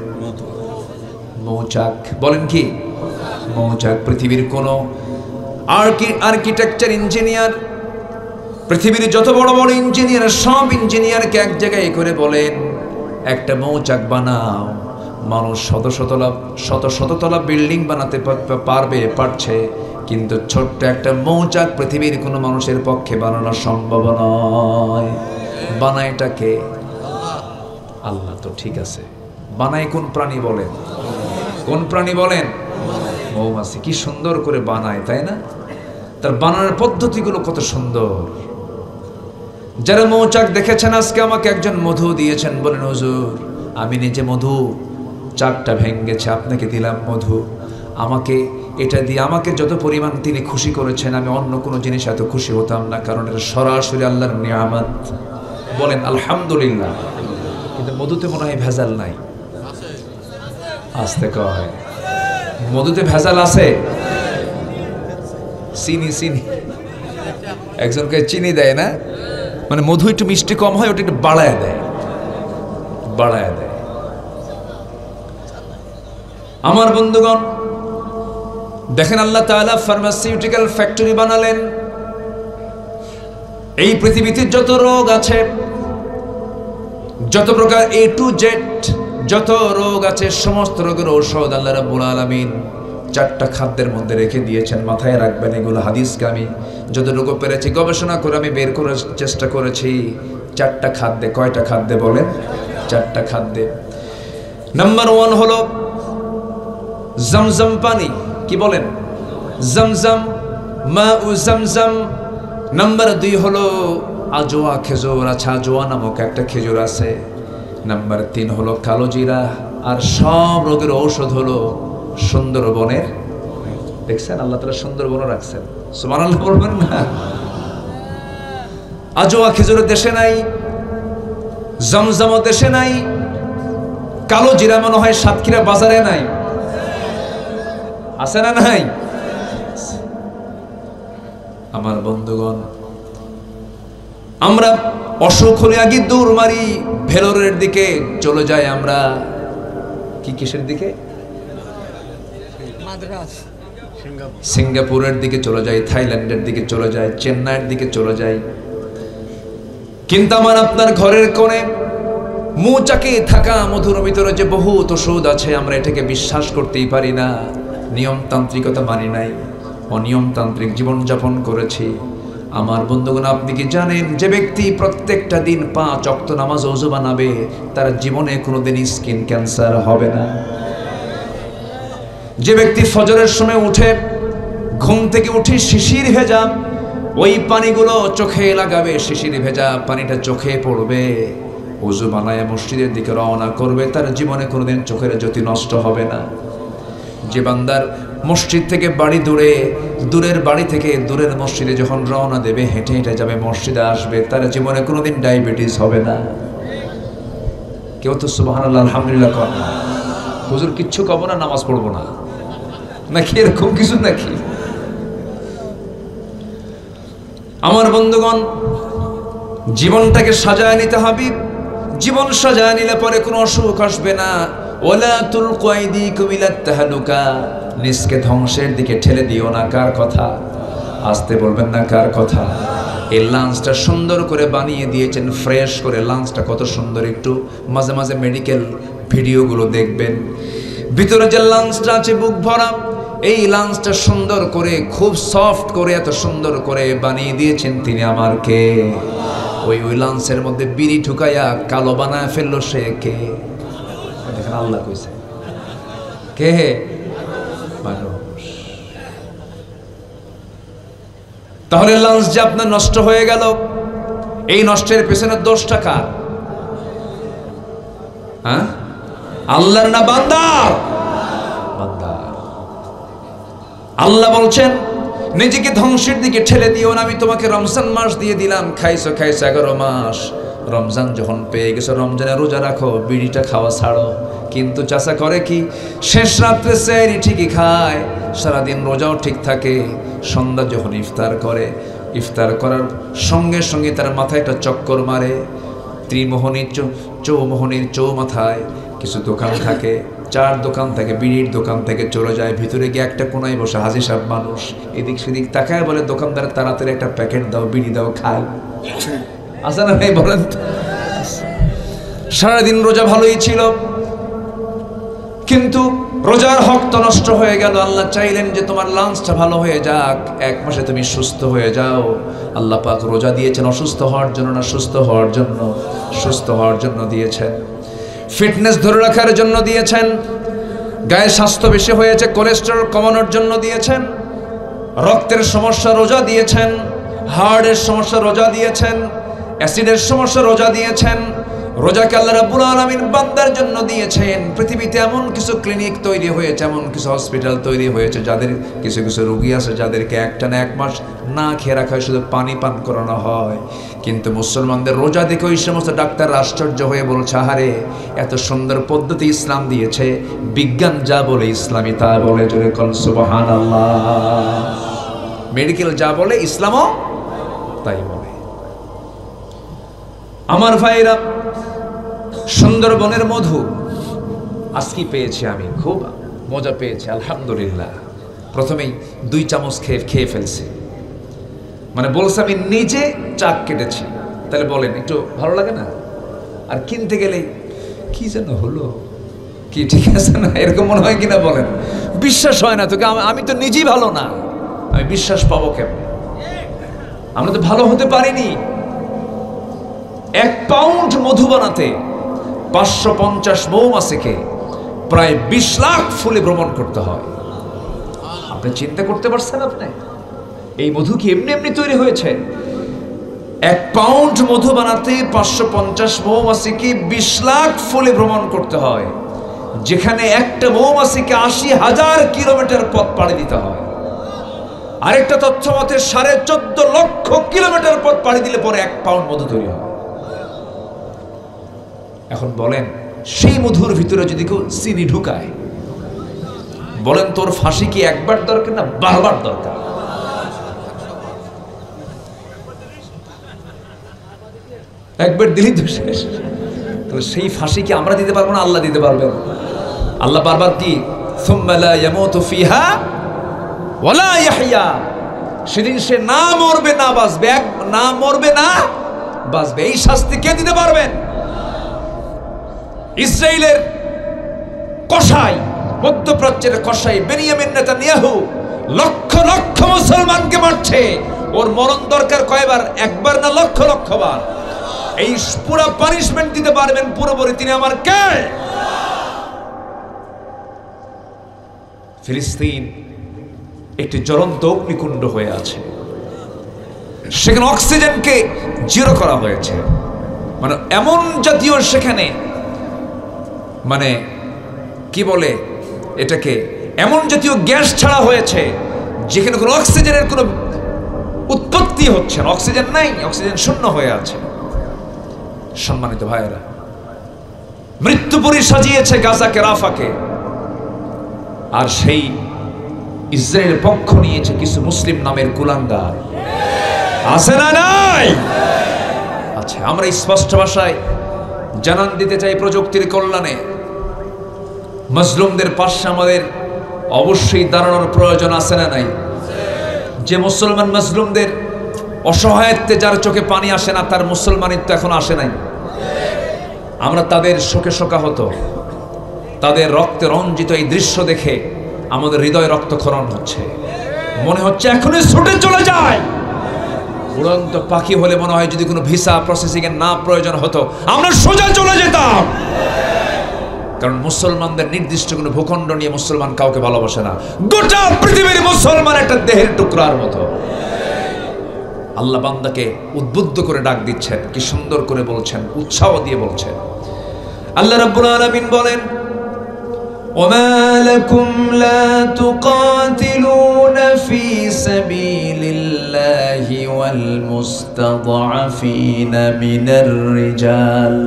মৌচাক। বলেন কি? মৌচাক। পৃথিবীর কোনো আর্কিটেকচার ইঞ্জিনিয়ার, পৃথিবীর যত বড় বড় ইঞ্জিনিয়ার, সব ইঞ্জিনিয়ারকে এক জায়গায় করে বলেন একটা মৌচাক বানাও। মানুষ শত শততলা বিল্ডিং বানাতে পারছে, কিন্তু ছোট্ট একটা মৌচাক পৃথিবীর কোনো মানুষের পক্ষে বানানো সম্ভব নয়। বানায়টাকে আল্লাহ। তো ঠিক আছে, বানায় কোন প্রাণী বলেন? কোন প্রাণী বলেন? মৌমাছি। কি সুন্দর করে বানায়, তাই না? তার বানানোর পদ্ধতিগুলো কত সুন্দর। যারা মৌচাক দেখেছেন, আজকে আমাকে একজন মধু দিয়েছেন, বলেন হুজুর আমি নিজে মধু চাকটা ভেঙেছে, আপনাকে দিলাম মধু, আমাকে এটা দিয়ে আমাকে যত পরিমাণ তিনি খুশি করেছেন, আমি অন্য কোনো জিনিস এত খুশি হতাম না, কারণ এটা সরাসরি আল্লাহর নিয়ামত। বলেন আলহামদুলিল্লাহ। কিন্তু মধুতে মনে হয় ভেজাল নাই। আসতে কয় মধুতে ভেজাল আছে? চিনি একজনকে চিনি দেয় না, মানে মধু একটু মিষ্টি কম হয়, ওটা একটু বাড়ায় দেয়। আমার বন্ধুগণ দেখেন, আল্লাহ তাআলা ফার্মাসিউটিক্যাল ফ্যাক্টরি বানালেন। এই পৃথিবীতে যত রোগ আছে, যত প্রকার A to Z যত রোগ আছে, সমস্ত রোগের ঔষধ আল্লাহ রাব্বুল আলামিন 4টা খাদ্যের মধ্যে রেখে দিয়েছেন। মাথায় রাখবেন, এগুলো হাদিসকে আমি যতটুকু পেরেছি গবেষণা করে আমি বের করার চেষ্টা করেছি। 4টা খাদ্যে। কয়টা খাদ্যে বলেন? 4টা খাদ্যে। নাম্বার 1 হলো জমজম পানি। কি বলেন? জমজম, মাউ জমজম। নাম্বার 2 হলো আজওয়া খেজুর। আচ্ছা, আজওয়া নামক একটা খেজুর আছে। নাম্বার 3 হলো কালো জিরা। আর সব রোগের ঔষধ হলো সুন্দরবনের। দেখছেন, আল্লাহ তাআলা সুন্দরবনও রাখছেন। সুবহানাল্লাহ বলবেন না? আজওয়া খেজুরের দেশে নাই, জমজমও দেশে নাই, কালো জিরা মনে হয় সাতক্ষীরা বাজারে নাই। আছে না নাই? আমার বন্ধুগণ, আমরা অসুখ হলে আগে দৌড় মারি ভেলোরের দিকে চলে যাই। আমরা কিসের দিকে? সিঙ্গাপুরের দিকে চলে যাই, থাইল্যান্ডের দিকে চলে যাই, চেন্নাইয়ের দিকে চলে যাই। কিন্তু আমার আপনার ঘরের কোণে মৌচাকে থাকা মধুর ভিতরে যে বহুত ওষুধ আছে, আমরা এটাকে বিশ্বাস করতেই পারি না। নিয়মতান্ত্রিকতা মানি নাই, অনিয়মতান্ত্রিক জীবনযাপন করেছি। আমার বন্ধুগণ, আপনি কি জানেন যে ব্যক্তি প্রত্যেকটা দিন 5 ওয়াক্ত নামাজ ওযু বানাবে, তার জীবনে কোনোদিন স্কিন ক্যান্সার হবে না? যে ব্যক্তি ফজরের সময় উঠে, ঘুম থেকে উঠে শিশির ভেজা ওই পানিগুলো চোখে লাগাবে, শিশির ভেজা পানিটা চোখে পড়বে, ওযু বানায় মসজিদের দিকে রওনা করবে, তার জীবনে কোনোদিন চোখের জ্যোতি নষ্ট হবে না। যে বান্দার মসজিদ থেকে বাড়ি দূরে, দূরের বাড়ি থেকে দূরের মসজিদে যখন রওনা দেবে, হেঁটে হেঁটে যাবে, মসজিদে আসবে, তার জীবনে কোনোদিন ডায়াবেটিস হবে না। কেউ তো সুবহানাল্লাহ আলহামদুলিল্লাহ কর না। হুজুর কিচ্ছু কব না, নামাজ পড়বো না নাকি, এরকম কিছু নাকি? আমার বন্ধুগণ, জীবনটাকে সাজায় নিতে হবে। জীবন সাজায় নিলে পরে কোনো অসুখ আসবে না। ওয়ালা তুলকু আইদিকুম ইলাত তাহলুকা, নিজকে ধ্বংসের দিকে ঠেলে দিও না। কার কথা? আসতে বলবেন না, কার কথা? এই লাঞ্চটা সুন্দর করে বানিয়ে দিয়েছেন, ফ্রেশ করে। লাঞ্চটা কত সুন্দর, একটু মাঝে মাঝে মেডিকেল ভিডিওগুলো দেখবেন। ভিতরে যে লাঞ্চটা আছে বুক ভরা, এই লাঞ্চটা সুন্দর করে, খুব সফট করে, এত সুন্দর করে বানিয়ে দিয়েছেন তিনি। আমার কে? ওই লাঞ্চের মধ্যে বিড়ি ঢুকাইয়া কালো বানায় ফেললো সে কে? দেখেন, আল্লাহ কইছে। কে? মানুষ। তাহলে লাঞ্চ যে আপনার নষ্ট হয়ে গেল, এই নষ্টের পেছনে দোষটা কার? হ্যাঁ, আল্লাহর না বান্দার? বান্দার। আল্লাহ বলছেন, নিজেকে ধ্বংসের দিকে ঠেলে দিও না। আমি তোমাকে রমজান মাস দিয়ে দিলাম, খাইছো 11 মাস। রমজান যখন পেয়ে গেছো, রমজানে রোজা রাখো, বিড়িটা খাওয়া ছাড়ো। কিন্তু চাচা করে কি, শেষ রাত্রে সেহরি ঠিকই খায়, সারাদিন রোজাও ঠিক থাকে, সন্ধ্যা যখন ইফতার করে ইফতার করার সঙ্গে সঙ্গে তার মাথায় একটা চক্কর মারে। ত্রিমোহনীর চৌমোহনীর চৌমাথায় কিছু দোকান থাকে, 4 দোকান থেকে, বিড়ির দোকান থেকে চলে যায়, ভিতরে গিয়ে একটা কোনায় বসে হাজি সাহেব মানুষ এদিক সেদিক তাকায়, বলে দোকানদার তাড়াতাড়ি একটা প্যাকেট দাও, বিড়ি দাও, খাই। আসে না ভাই বলেন? সারাদিন রোজা ভালোই ছিল, কিন্তু রোজার হক তো নষ্ট হয়ে গেল। আল্লাহ চাইলেন যে তোমার লাঞ্চটা ভালো হয়ে যাক, 1 মাসে তুমি সুস্থ হয়ে যাও। আল্লাহ পাক রোজা দিয়েছেন অসুস্থ হওয়ার জন্য না সুস্থ হওয়ার জন্য? সুস্থ হওয়ার জন্য দিয়েছেন, ফিটনেস ধরে রাখার জন্য দিয়েছেন, গায়ে স্বাস্থ্য বেশি হয়েছে কোলেস্টেরল কমানোর জন্য দিয়েছেন, রক্তের সমস্যা রোজা দিয়েছেন, হার্টের সমস্যা রোজা দিয়েছেন, অ্যাসিডের সমস্যা রোজা দিয়েছেন। রোজাকে আল্লাহ রাব্বুল আলামিন বান্দার জন্য দিয়েছেন। পৃথিবীতে এমন কিছু ক্লিনিক তৈরি হয়েছে, এমন কিছু হসপিটাল তৈরি হয়েছে, যাদের কিছু কিছু রোগী আছে যাদেরকে একটানা 1 মাস না খেয়ে রাখা হয়, শুধু পানি পান করানো হয়। কিন্তু মুসলমানদের রোজা দেখে ওই সমস্ত ডাক্তার আশ্চর্য হয়ে বলছে, আহারে এত সুন্দর পদ্ধতি ইসলাম দিয়েছে, বিজ্ঞান যা বলে ইসলামী তা বলে। জোরে কোন সুবহানাল্লাহ। মেডিকেল যা বলে ইসলামও তাই বলে। আমার ভাইরা, সুন্দরবনের মধু আজকে পেয়েছি, আমি খুব মজা পেয়েছি আলহামদুলিল্লাহ। প্রথমেই 2 চামচ খেয়ে ফেলছি, মানে বলছে আমি নিজে চাক কেটেছি। তাহলে বলেন একটু ভালো লাগে না? আর কিনতে গেলে কি যেন হলো, কি ঠিক আছে না, এরকম মনে হয় কিনা বলেন? বিশ্বাস হয় না তোকে, আমি তো নিজেই ভালো না, আমি বিশ্বাস পাবো কেমন? আমরা তো ভালো হতে পারিনি। 1 পাউন্ড মধু বানাতে 550 মৌমাছিকে প্রায় 20 লাখ ফুলে ভ্রমণ করতে হয়। আপনি চিন্তা করতে পারছেন? আপনি এই মধু কি এমনি এমনি তৈরি হয়েছে? 1 পাউন্ড মধু বানাতে 550 মৌমাছিকে 20 লাখ ফুলে ভ্রমণ করতে হয়, যেখানে একটা মৌমাছিকে 80,000 কিলোমিটার পথ পাড়ি দিতে হয়। আরেকটা তথ্য মতে 14.5 লক্ষ কিলোমিটার পথ পাড়ি দিলে পরে 1 পাউন্ড মধু তৈরি হয়। এখন বলেন, সেই মধুর ভিতরে যদি কেউ চিনি ঢুকায়, বলেন তোর ফাঁসি কি 1 বার দরকার না 12 বার দরকার? একবার দিলেই তো শেষ। তো সেই ফাঁসি কি আমরা দিতে পারবো না? আল্লাহ দিতে পারবেন। আল্লাহ বারবার কি সুম্মা লা ইয়ামুতু ফিহা ওয়ালা ইয়াহইয়া, সেদিন সে না মরবে না বাঁচবে, না মরবে না বাঁচবে। এই শাস্তি কে দিতে পারবেন? ইসরায়েলের কসাই, মধ্যপ্রাচ্যের কসাই বেনিয়ামিন নেতানিয়াহু লক্ষ লক্ষ মুসলমানকে মারছে। ওর মরণ দরকার কয়বার? 1 বার না লক্ষ লক্ষ বার। এই পুরো পানিশমেন্ট দিতে পারবেন পুরোপুরি তিনি আমার কে? ফিলিস্তিন একটি জ্বলন্ত অগ্নিকুণ্ড হয়ে আছে, সেখানে অক্সিজেনকে জিরো করা হয়েছে। মানে এমন জাতীয় সেখানে, মানে কি বলে এটাকে, এমন জাতীয় গ্যাস ছাড়া হয়েছে যেখানে কোনো অক্সিজেনের কোনো উৎপত্তি হচ্ছে না। অক্সিজেন নাই, অক্সিজেন শূন্য হয়ে আছে। সম্মানিত ভাইয়েরা, মৃত্যুপুরী সাজিয়েছে গাজাকে, রাফাকে, আর সেই ইসরায়েলের পক্ষ নিয়েছে কিছু মুসলিম নামের কুলাঙ্গার। আছে না নাই? আচ্ছা, আমরা স্পষ্ট ভাষায় জানান দিতে চাই, প্রযুক্তির কল্যাণে মজলুমদের পাশে আমাদের অবশ্যই দাঁড়ানোর প্রয়োজন আছে না নাই? যে মুসলমান মজলুমদের অসহায়ত্বে যার চোখে পানি আসে না, তার মুসলমানিত্ব এখন আসে নাই। আমরা তাদের শোকে শোকাহত, তাদের রক্তে রঞ্জিত এই দৃশ্য দেখে আমাদের হৃদয় রক্তক্ষরণ হচ্ছে। মনে হচ্ছে এখনই ছুটে চলে যায়। উড়ন্ত পাখি হলে মনে হয় যদি কোনো ভিসা প্রসেসিং এর না প্রয়োজন হতো, আমরা সোজা চলে যেতাম। কারণ মুসলমানদের নির্দিষ্ট কোনো ভূখণ্ড নিয়ে মুসলমান কাউকে ভালোবাসে না। গোটা পৃথিবীর মুসলমান একটা দেহের টুকরার মতো। আল্লাহ বান্দাকে উদ্বুদ্ধ করে ডাক দিচ্ছেন, কি সুন্দর করে বলছেন, উৎসাহ দিয়ে বলছেন। আল্লাহ রাব্বুল আলামিন বলেন, ওমা লাকুম লা তুকাতিলুনা ফি সাবিলিল্লাহি ওয়াল মুস্তাদআফিনা মিনার রিজাল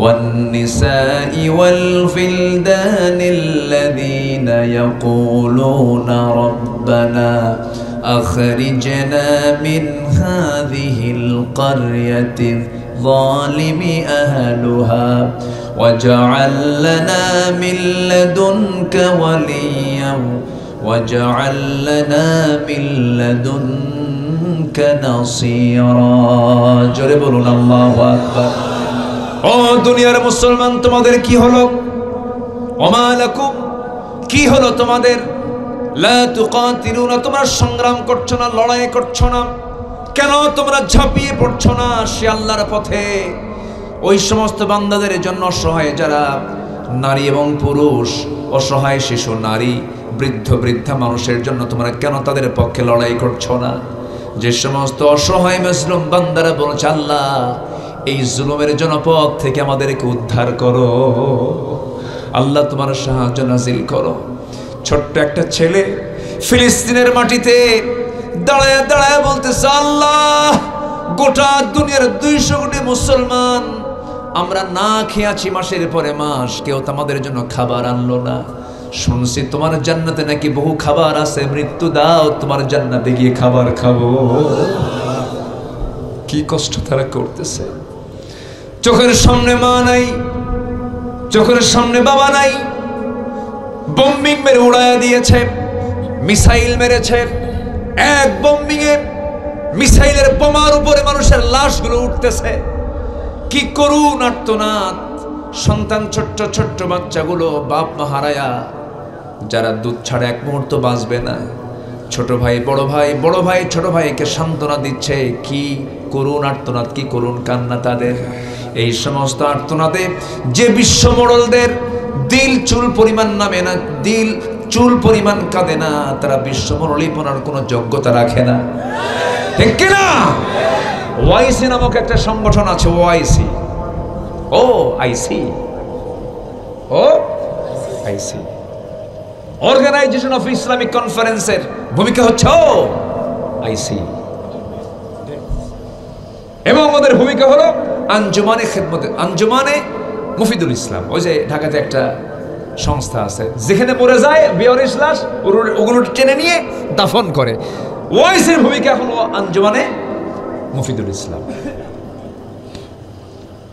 والنساء والفلدان الذين يقولون ربنا أخرجنا من هذه القرية الظالم أهلها واجعل لنا من لدنك وليا واجعل لنا من لدنك نصيرا জোরে বলুন আল্লাহু আকবার ও দুনিয়ার মুসলমান তোমাদের কি হলো ওমা লাকুম কি হলো তোমাদের লা তুকাতিলুনা তোমরা সংগ্রাম করছো না লড়াই করছো না কেন তোমরা ঝাঁপিয়ে পড়ছো না সে আল্লাহর পথে ওই সমস্ত বান্দাদের জন্য অসহায় যারা নারী এবং পুরুষ অসহায় শিশু নারী বৃদ্ধ বৃদ্ধা মানুষের জন্য তোমরা কেন তাদের পক্ষে লড়াই করছো না যে সমস্ত অসহায় মুসলিম বান্দারা বলছে আল্লাহ এই জুলুমের জনপদ থেকে আমাদেরকে উদ্ধার করো আল্লাহ তোমার সাহায্য নাজিল করো ছোট্ট একটা ছেলে ফিলিস্তিনের মাটিতে দাঁড়ায় দাঁড়ায় বলতেছে আল্লাহ গোটা দুনিয়ার 200 কোটি মুসলমান আমরা না খেয়ে আছি মাসের পরে মাস কেউ তো আমাদের জন্য খাবার আনলো না শুনছি তোমার জান্নাতে নাকি বহু খাবার আছে মৃত্যু দাও তোমার জান্নাতে গিয়ে খাবার খাবো কি কষ্ট তারা করতেছে চোখের সামনে মা নাই চোখের সামনে বাবা নাই বম্বিং মেরে উড়ায়া দিয়েছে মিসাইল মেরেছে এক বম্বিং এ মিসাইলের বোমার উপরে মানুষের লাশগুলো উঠতেছে কি করুন আর্তনাদ সন্তান ছোট্ট ছোট্ট বাচ্চাগুলো বাপ মা হারায়া যারা দুধ ছাড়া এক মুহূর্ত বাঁচবে না ছোট ভাই বড় ভাই ছোট ভাইকে সান্ত্বনা দিচ্ছে কি করুন আর্তনাদ কি করুন কান্না তাদের এই সমস্ত আর্তনাদে যে বিশ্ব মোড়লদের দিল চুল পরিমাণ নামে না দিল চুল পরিমাণ কাঁদে না তারা বিশ্ব মোড়লিপনার কোনো যোগ্যতা রাখে না ঠিক কিনা ওআইসি নামক একটা সংগঠন আছে ওআইসি অর্গানাইজেশন অফ ইসলামিক কনফারেন্সের ভূমিকা হচ্ছে আইসি এবং ওদের ভূমিকা হলো আঞ্জুমানে খেদমত আঞ্জুমানে মুফিদুল ইসলাম ওই যে ঢাকাতে একটা সংস্থা আছে যেখানে পড়ে যায় বেয়ারিশ লাশ ওগুলো টেনে নিয়ে দাফন করে ওয়াইসের ভূমিকা হলো আঞ্জুমানে মুফিদুল ইসলাম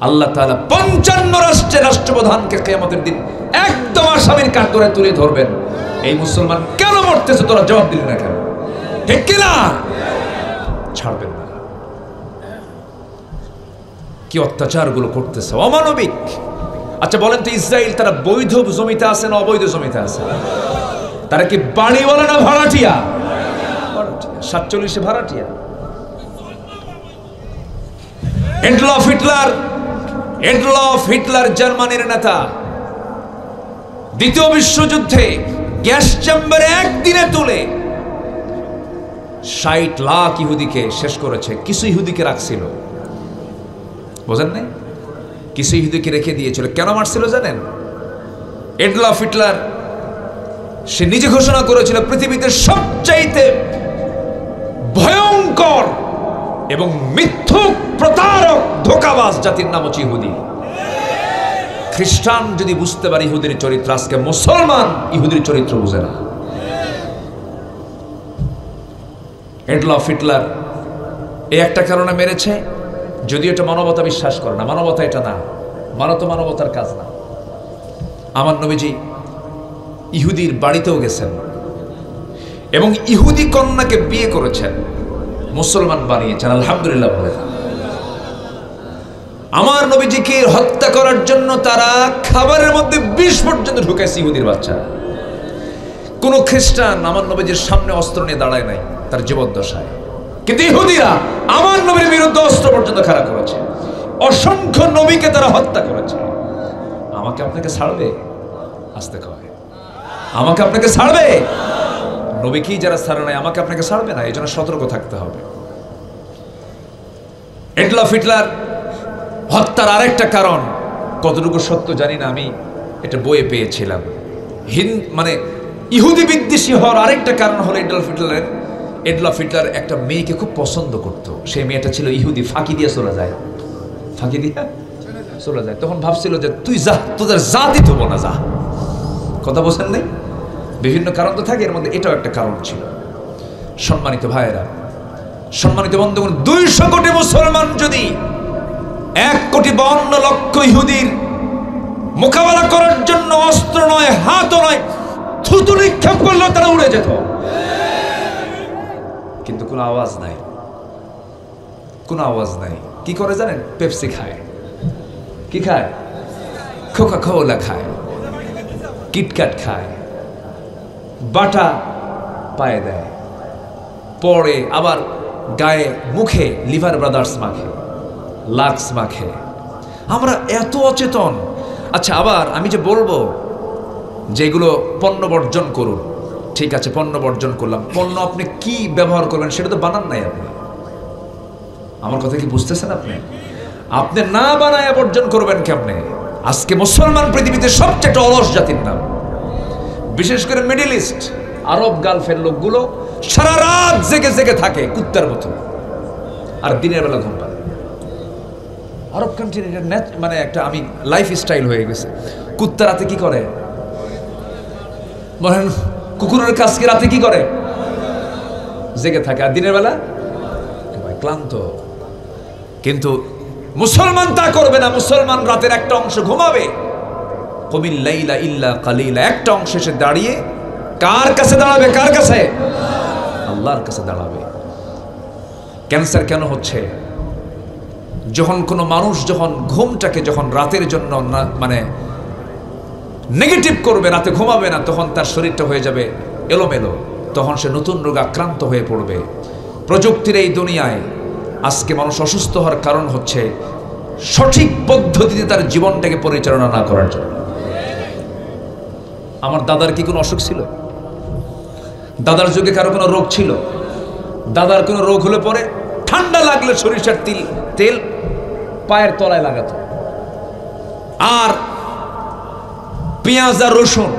আল্লাহ তাআলা 55 রাষ্ট্রের রাষ্ট্রপ্রধানকে কিয়ামতের দিন একদম আসামির কাঠগড়ায় তুলে ধরবেন এই মুসলমান কেন মরতেছে তোরা জবাব দিলি না কেন ঠিক কি না ছাড়বেন না কি অত্যাচারগুলো করতেছে অমানবিক আচ্ছা বলেন তো ইসরায়েল তারা বৈধ জমিতে আছে না অবৈধ জমিতে আছে তারা কি বাড়িওয়ালা না ভাড়াটিয়া 47 ভাড়াটিয়া এডলফ হিটলার জার্মানির নেতা দ্বিতীয় বিশ্বযুদ্ধে গ্যাস চেম্বারে একদিনে তুলে 60 লাখ ইহুদিকে শেষ করেছে কিছু ইহুদিকে রাখছিল বোঝেন নাই কিছু ইহুদিকে রেখে দিয়েছিল কেন মারছিল জানেন এডলফ হিটলার সে নিজে ঘোষণা করেছিল পৃথিবীতে সবচাইতে ভয়ঙ্কর এবং মিথ্যুক প্রতারক ধোঁকাবাজ জাতির নাম হচ্ছে ইহুদি খ্রিস্টান যদি বুঝতে পারে ইহুদির চরিত্র আজকে মুসলমান ইহুদির চরিত্র বুঝে না এডলফ হিটলার এই একটা কারণে মেরেছে যদি এটা মানবতা বিশ্বাস করে না মানবতা এটা না মানবতার কাজ না আমার নবীজি ইহুদির বাড়িতেও গেছেন এবং ইহুদি কন্যাকে বিয়ে করেছেন মুসলমান বানিয়েছেন আলহামদুলিল্লাহ বলে আমার নবীজিকে হত্যা করার জন্য তারা খাবারের মধ্যে বিষ পর্যন্ত ঢুকাইছে ইহুদির বাচ্চা কোন খ্রিস্টান আমার নবীজির সামনে অস্ত্র নিয়ে দাঁড়ায় নাই তার জীবদ্দশায় কিন্তু ইহুদিরা আমার নবীর বিরুদ্ধে অস্ত্র পর্যন্ত খাড়া করেছে অসংখ্য নবীকে তারা হত্যা করেছে আমাকে আপনাকে ছাড়বে আসতে কয় আমাকে আপনাকে ছাড়বে নবীকেই যারা ছাড়ে নাই আমাকে আপনাকে ছাড়বে না এই জন্য সতর্ক থাকতে হবে এডলফ হিটলার হত্যার আরেকটা কারণ কতটুকু সত্য জানি না আমি এটা বইয়ে পেয়েছিলাম মানে ইহুদি বিদ্বেষী হওয়ার আরেকটা কারণ হলো এডলফ হিটলার একটা মেয়েকে খুব পছন্দ করত সেই মেয়েটা ছিল ইহুদি ফাঁকি দিয়ে চলে যায় তখন ভাবছিল যে তুই যা তোদের জাতি থব না যা কথা বোঝেন নাই বিভিন্ন কারণ তো থাকে এর মধ্যে এটাও একটা কারণ ছিল সম্মানিত ভাইয়েরা, সম্মানিত বন্ধুগণ, 200 কোটি মুসলমান যদি 1,52,00,000 ইহুদির মোকাবেলা করার জন্য অস্ত্র নয়, হাতও নয়, থুতু নিক্ষেপ করলেও তারা উড়ে যেত, কিন্তু কোনো আওয়াজ নাই, কোনো আওয়াজ নাই। কি করে জানেন? পেপসি খায়। কি খায়? কোকা কোলা খায়, কিটক্যাট খায়, বাটা পায়ে দেয়, পরে আবার গায়ে মুখে লিভার ব্রাদার্স মাখে, লাক্স মাখে। আমরা এত অচেতন। আচ্ছা, আবার আমি যে বলবো যেগুলো পণ্য বর্জন করুন, ঠিক আছে, পণ্য বর্জন করলাম, পণ্য আপনি কি ব্যবহার করবেন সেটা তো বানান নাই আপনি। আমার কথা কি বুঝতেছেন আপনি? আপনি না বানায় বর্জন করবেন কেমনে? আজকে মুসলমান পৃথিবীতে সবচেয়ে অলস জাতির নাম, বিশেষ করে মিডল ইস্ট, আরব গালফের লোকগুলো সারা রাত জেগে জেগে থাকে কুত্তার মতো, আর দিনের বেলা ঘুম পায়। আরব কান্ট্রির মানে একটা আমি লাইফ স্টাইল হয়ে গেছে। কুত্তা রাতে কি করে বলেন? কুকুরের কাছকে রাতে কি করে? জেগে থাকে, আর দিনের বেলা ক্লান্ত। কিন্তু মুসলমান তা করবে না। মুসলমান রাতের একটা অংশ ঘুমাবে, কুমিল লাইলা ইল্লা কালিলা, একটা অংশ এসে দাঁড়িয়ে কার কাছে দাঁড়াবে? কার কাছে? আল্লাহর কাছে দাঁড়াবে। ক্যান্সার কেন হচ্ছে? যখন কোনো মানুষ যখন ঘুমটাকে যখন রাতের জন্য মানে নেগেটিভ করবে, রাতে ঘুমাবে না, তখন তার শরীরটা হয়ে যাবে এলোমেলো, তখন সে নতুন রোগে আক্রান্ত হয়ে পড়বে। প্রযুক্তির এই দুনিয়ায় আজকে মানুষ অসুস্থ হওয়ার কারণ হচ্ছে সঠিক পদ্ধতিতে তার জীবনটাকে পরিচালনা না করার জন্য। আমার দাদার কি কোনো অসুখ ছিল? দাদার যুগে কারো কোনো রোগ ছিল? দাদার কোনো রোগ হলে পরে ঠান্ডা লাগলে সরিষার তেল পায়ের তলায় লাগাতো, আর পেঁয়াজ আর রসুন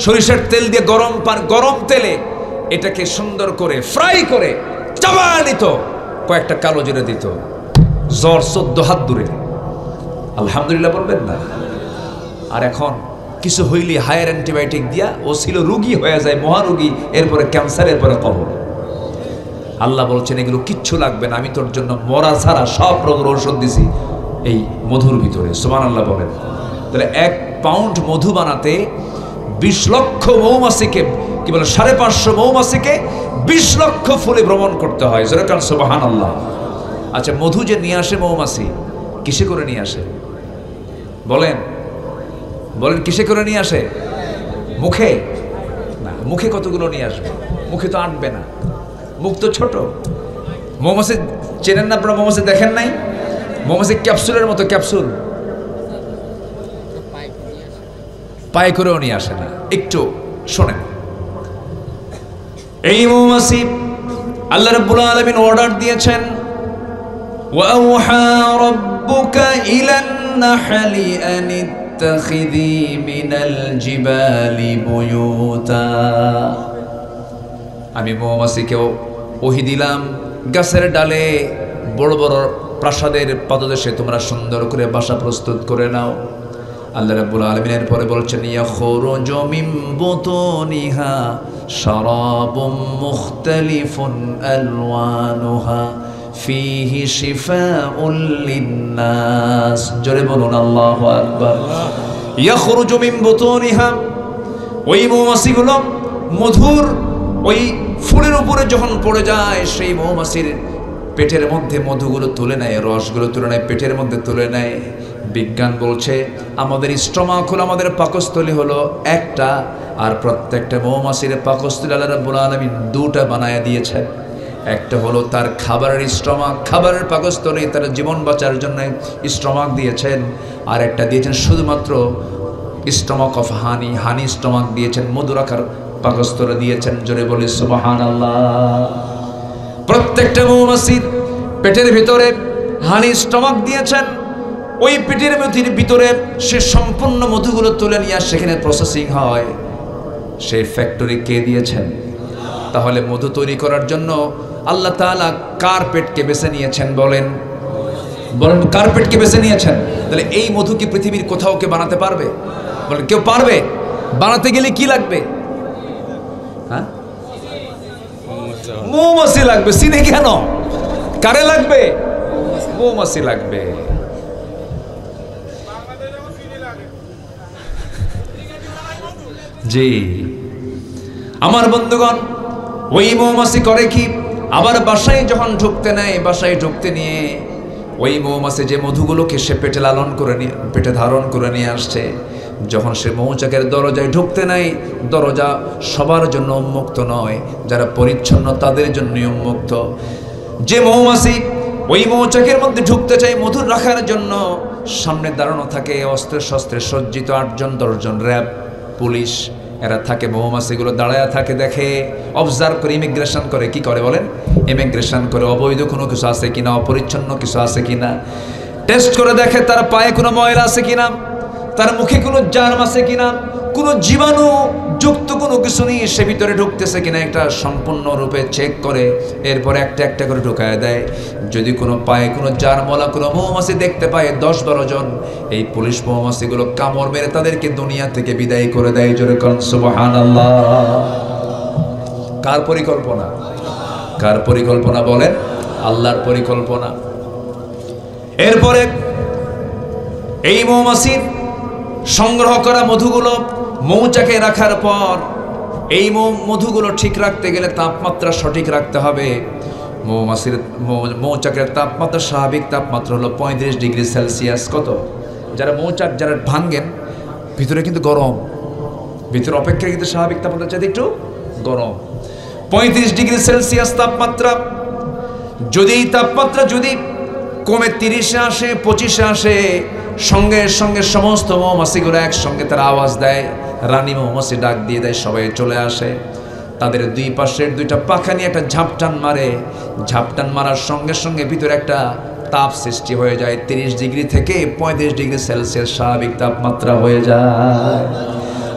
সরিষার তেল দিয়ে গরম তেলে এটাকে সুন্দর করে ফ্রাই করে চাবা নিত, কয়েকটা কালো জিরে দিত, জ্বর 14 হাত দূরে। আলহামদুলিল্লাহ বলবেন না? আর এখন কিছু হইলে হায়ার অ্যান্টিবায়োটিক দিয়া ও ছিল রুগী হয়ে যায়, মহারোগী, এরপরে ক্যান্সার, এরপরে কবর। আল্লাহ বলছেন এগুলো কিচ্ছু লাগবে না, আমি তোর জন্য মরা ছাড়া সব রোগের ঔষধ দিছি এই মধুর ভিতরে। সুবহানাল্লাহ বলেন। তাহলে 1 পাউন্ড মধু বানাতে 20 লক্ষ মৌমাছিকে, কি বলে 550 মৌমাছিকে 20 লক্ষ ফুলে ভ্রমণ করতে হয়। যেরকম সুবহানাল্লাহ। আচ্ছা, মধু যে নিয়ে আসে মৌমাছি, কিসে করে নিয়ে আসে? বলেন বলেন, কিসে করে নিয়ে আসে? মুখে না। মুখে কতগুলো নিয়ে আসবে? মুখে তো আটবে না, মুখ তো ছোট। মৌমাছি চেনেন না আপনারা? মৌমাছি দেখেন নাই? মৌমাছি ক্যাপসুলের মতো, ক্যাপসুল পায়ে করেও নিয়ে আসে না। একটু শোনেন, এই মৌমাছি আল্লাহ রাব্বুল আলামিন অর্ডার দিয়েছেন, ওয়াউহা রাব্বুকা ইলান নাহলি আন ইত্তাখিযি মিনাল জিবালি বুয়ুতা। আমি মৌমাছিকেও ওহী দিলাম, গাছের ডালে বড় বড় প্রাসাদের পাদদেশে তোমরা সুন্দর করে বাসা প্রস্তুত করে নাও। আল্লাহ রাব্বুল আলামিনের পরে বলছেন, ইয়াখরুজু মিন বুতুনিহা শারাবুম মুখতালিফুন আলওয়ানুহা ফীহি শিফাউল লিন্নাস। জোরে বলুন আল্লাহু আকবার। ইয়াখরুজু মিন বুতুনিহা, ওই মৌমাছিগুলো মধুর ওই ফুলের উপরে যখন পড়ে যায়, সেই মৌমাছির পেটের মধ্যে মধুগুলো তুলে নেয়, রসগুলো তুলে নেয়, পেটের মধ্যে তুলে নেয়। বিজ্ঞান বলছে আমাদের স্টমাক হলো, আমাদের পাকস্থলী হলো একটা, আর প্রত্যেকটা মৌমাছির পাকস্থলী আল্লাহ রাব্বুল আলামিন 2টা বানায় দিয়েছেন। একটা হলো তার খাবারের স্টমাক, খাবারের পাকস্থলী, তার জীবন বাঁচার জন্য স্টমাক দিয়েছেন। আর একটা দিয়েছেন শুধুমাত্র stomach of honey, honey stomach দিয়েছেন, মধু রাখার পাকস্থলী দিয়েছেন। জোরে বলি সুবহানাল্লাহ। প্রত্যেকটা মৌমাছির পেটের ভিতরে হানি স্টমাক দিয়েছেন। ওই পেটের ভিতরে সে সম্পূর্ণ মধুগুলো তুলে নিয়ে সেখানে প্রসেসিং হয়। সেই ফ্যাক্টরি কে দিয়েছেন? তাহলে মধু তৈরি করার জন্য আল্লাহ তাআলা কার্পেটকে বেছে নিয়েছেন। বলেন বলেন, কার্পেটকে বেছে নিয়েছেন। তাহলে এই মধু কি পৃথিবীর কোথাও কে বানাতে পারবে? বলেন, কেউ পারবে? বানাতে গেলে কি লাগবে? হ্যাঁ, মৌমাছি লাগবে। চিনি কেন? কারে লাগবে? মৌমাছি লাগবে। জি আমার বন্ধুগণ, ওই মৌমাছি করে কি, আবার বাসায় যখন ঢুকতে নেয়, বাসায় ঢুকতে নিয়ে ওই মৌমাছি যে মধুগুলোকে সে পেটে লালন করে নিয়ে, পেটে ধারণ করে নিয়ে আসছে, যখন সে মৌচাকের দরজায় ঢুকতে নেয়, দরজা সবার জন্য উন্মুক্ত নয়, যারা পরিচ্ছন্ন তাদের জন্যই উন্মুক্ত। যে মৌমাছি ওই মৌচাকের মধ্যে ঢুকতে চায় মধু রাখার জন্য, সামনে দাঁড়ানো থাকে অস্ত্রে শস্ত্রে সজ্জিত 8-10 জন র্যাব পুলিশ, এরা থাকে মৌমাছিগুলো দাঁড়ায় থাকে, দেখে, অবজার্ভ করে, ইমিগ্রেশন করে। কি করে বলেন? ইমিগ্রেশন করে অবৈধ কোনো কিছু আছে কিনা, অপরিচ্ছন্ন কিছু আছে কিনা টেস্ট করে দেখে, তার পায়ে কোনো ময়লা আছে কিনা, তার মুখে কোনো জার্ম আছে কিনা, কোনো জীবাণু যুক্ত কোনো কিছু নেই সে ভিতরে ঢুকতেছে কিনা, এটা সম্পূর্ণরূপে চেক করে এরপরে একটা একটা করে ঢুকায় দেয়। যদি কোনো পায়ে কোনো জার্মওয়ালা কোনো মৌমাছি দেখতে পায় 10-12 জন, এই পুলিশ মৌমাছিগুলো কামড় মেরে তাদেরকে দুনিয়া থেকে বিদায় করে দেয়। জোরে কোন সুবহানাল্লাহ। কার পরিকল্পনা? কার পরিকল্পনা বলেন? আল্লাহর পরিকল্পনা। এরপরে এই মৌমাছির সংগ্রহ করা মধুগুলো মৌচাকে রাখার পর, এই মধুগুলো ঠিক রাখতে গেলে তাপমাত্রা সঠিক রাখতে হবে। মৌমাছির মৌচাকের তাপমাত্রা, স্বাভাবিক তাপমাত্রা হলো 35 ডিগ্রি সেলসিয়াস। কত? যারা মৌচাক যারা ভাঙ্গেন, ভিতরে কিন্তু গরম, ভিতরে অপেক্ষায় কিন্তু স্বাভাবিক তাপমাত্রা চাইতে একটু গরম। 35 ডিগ্রি সেলসিয়াস তাপমাত্রা। যদি এই তাপমাত্রা যদি কমে 30-এ আসে, 25-এ আসে, সঙ্গে সঙ্গে সমস্ত মৌমাছিগুলো একসঙ্গে তারা আওয়াজ দেয়, রানী মৌমাছি ডাক দিয়ে দেয়, সবাই চলে আসে। তাদের দুই পাশের 2টা পাখা নিয়ে একটা ঝাপটান মারে, ঝাপটান মারার সঙ্গে সঙ্গে ভিতরে একটা তাপ সৃষ্টি হয়ে যায়। 30 ডিগ্রি থেকে 35 ডিগ্রি সেলসিয়াস স্বাভাবিক তাপমাত্রা হয়ে যায়।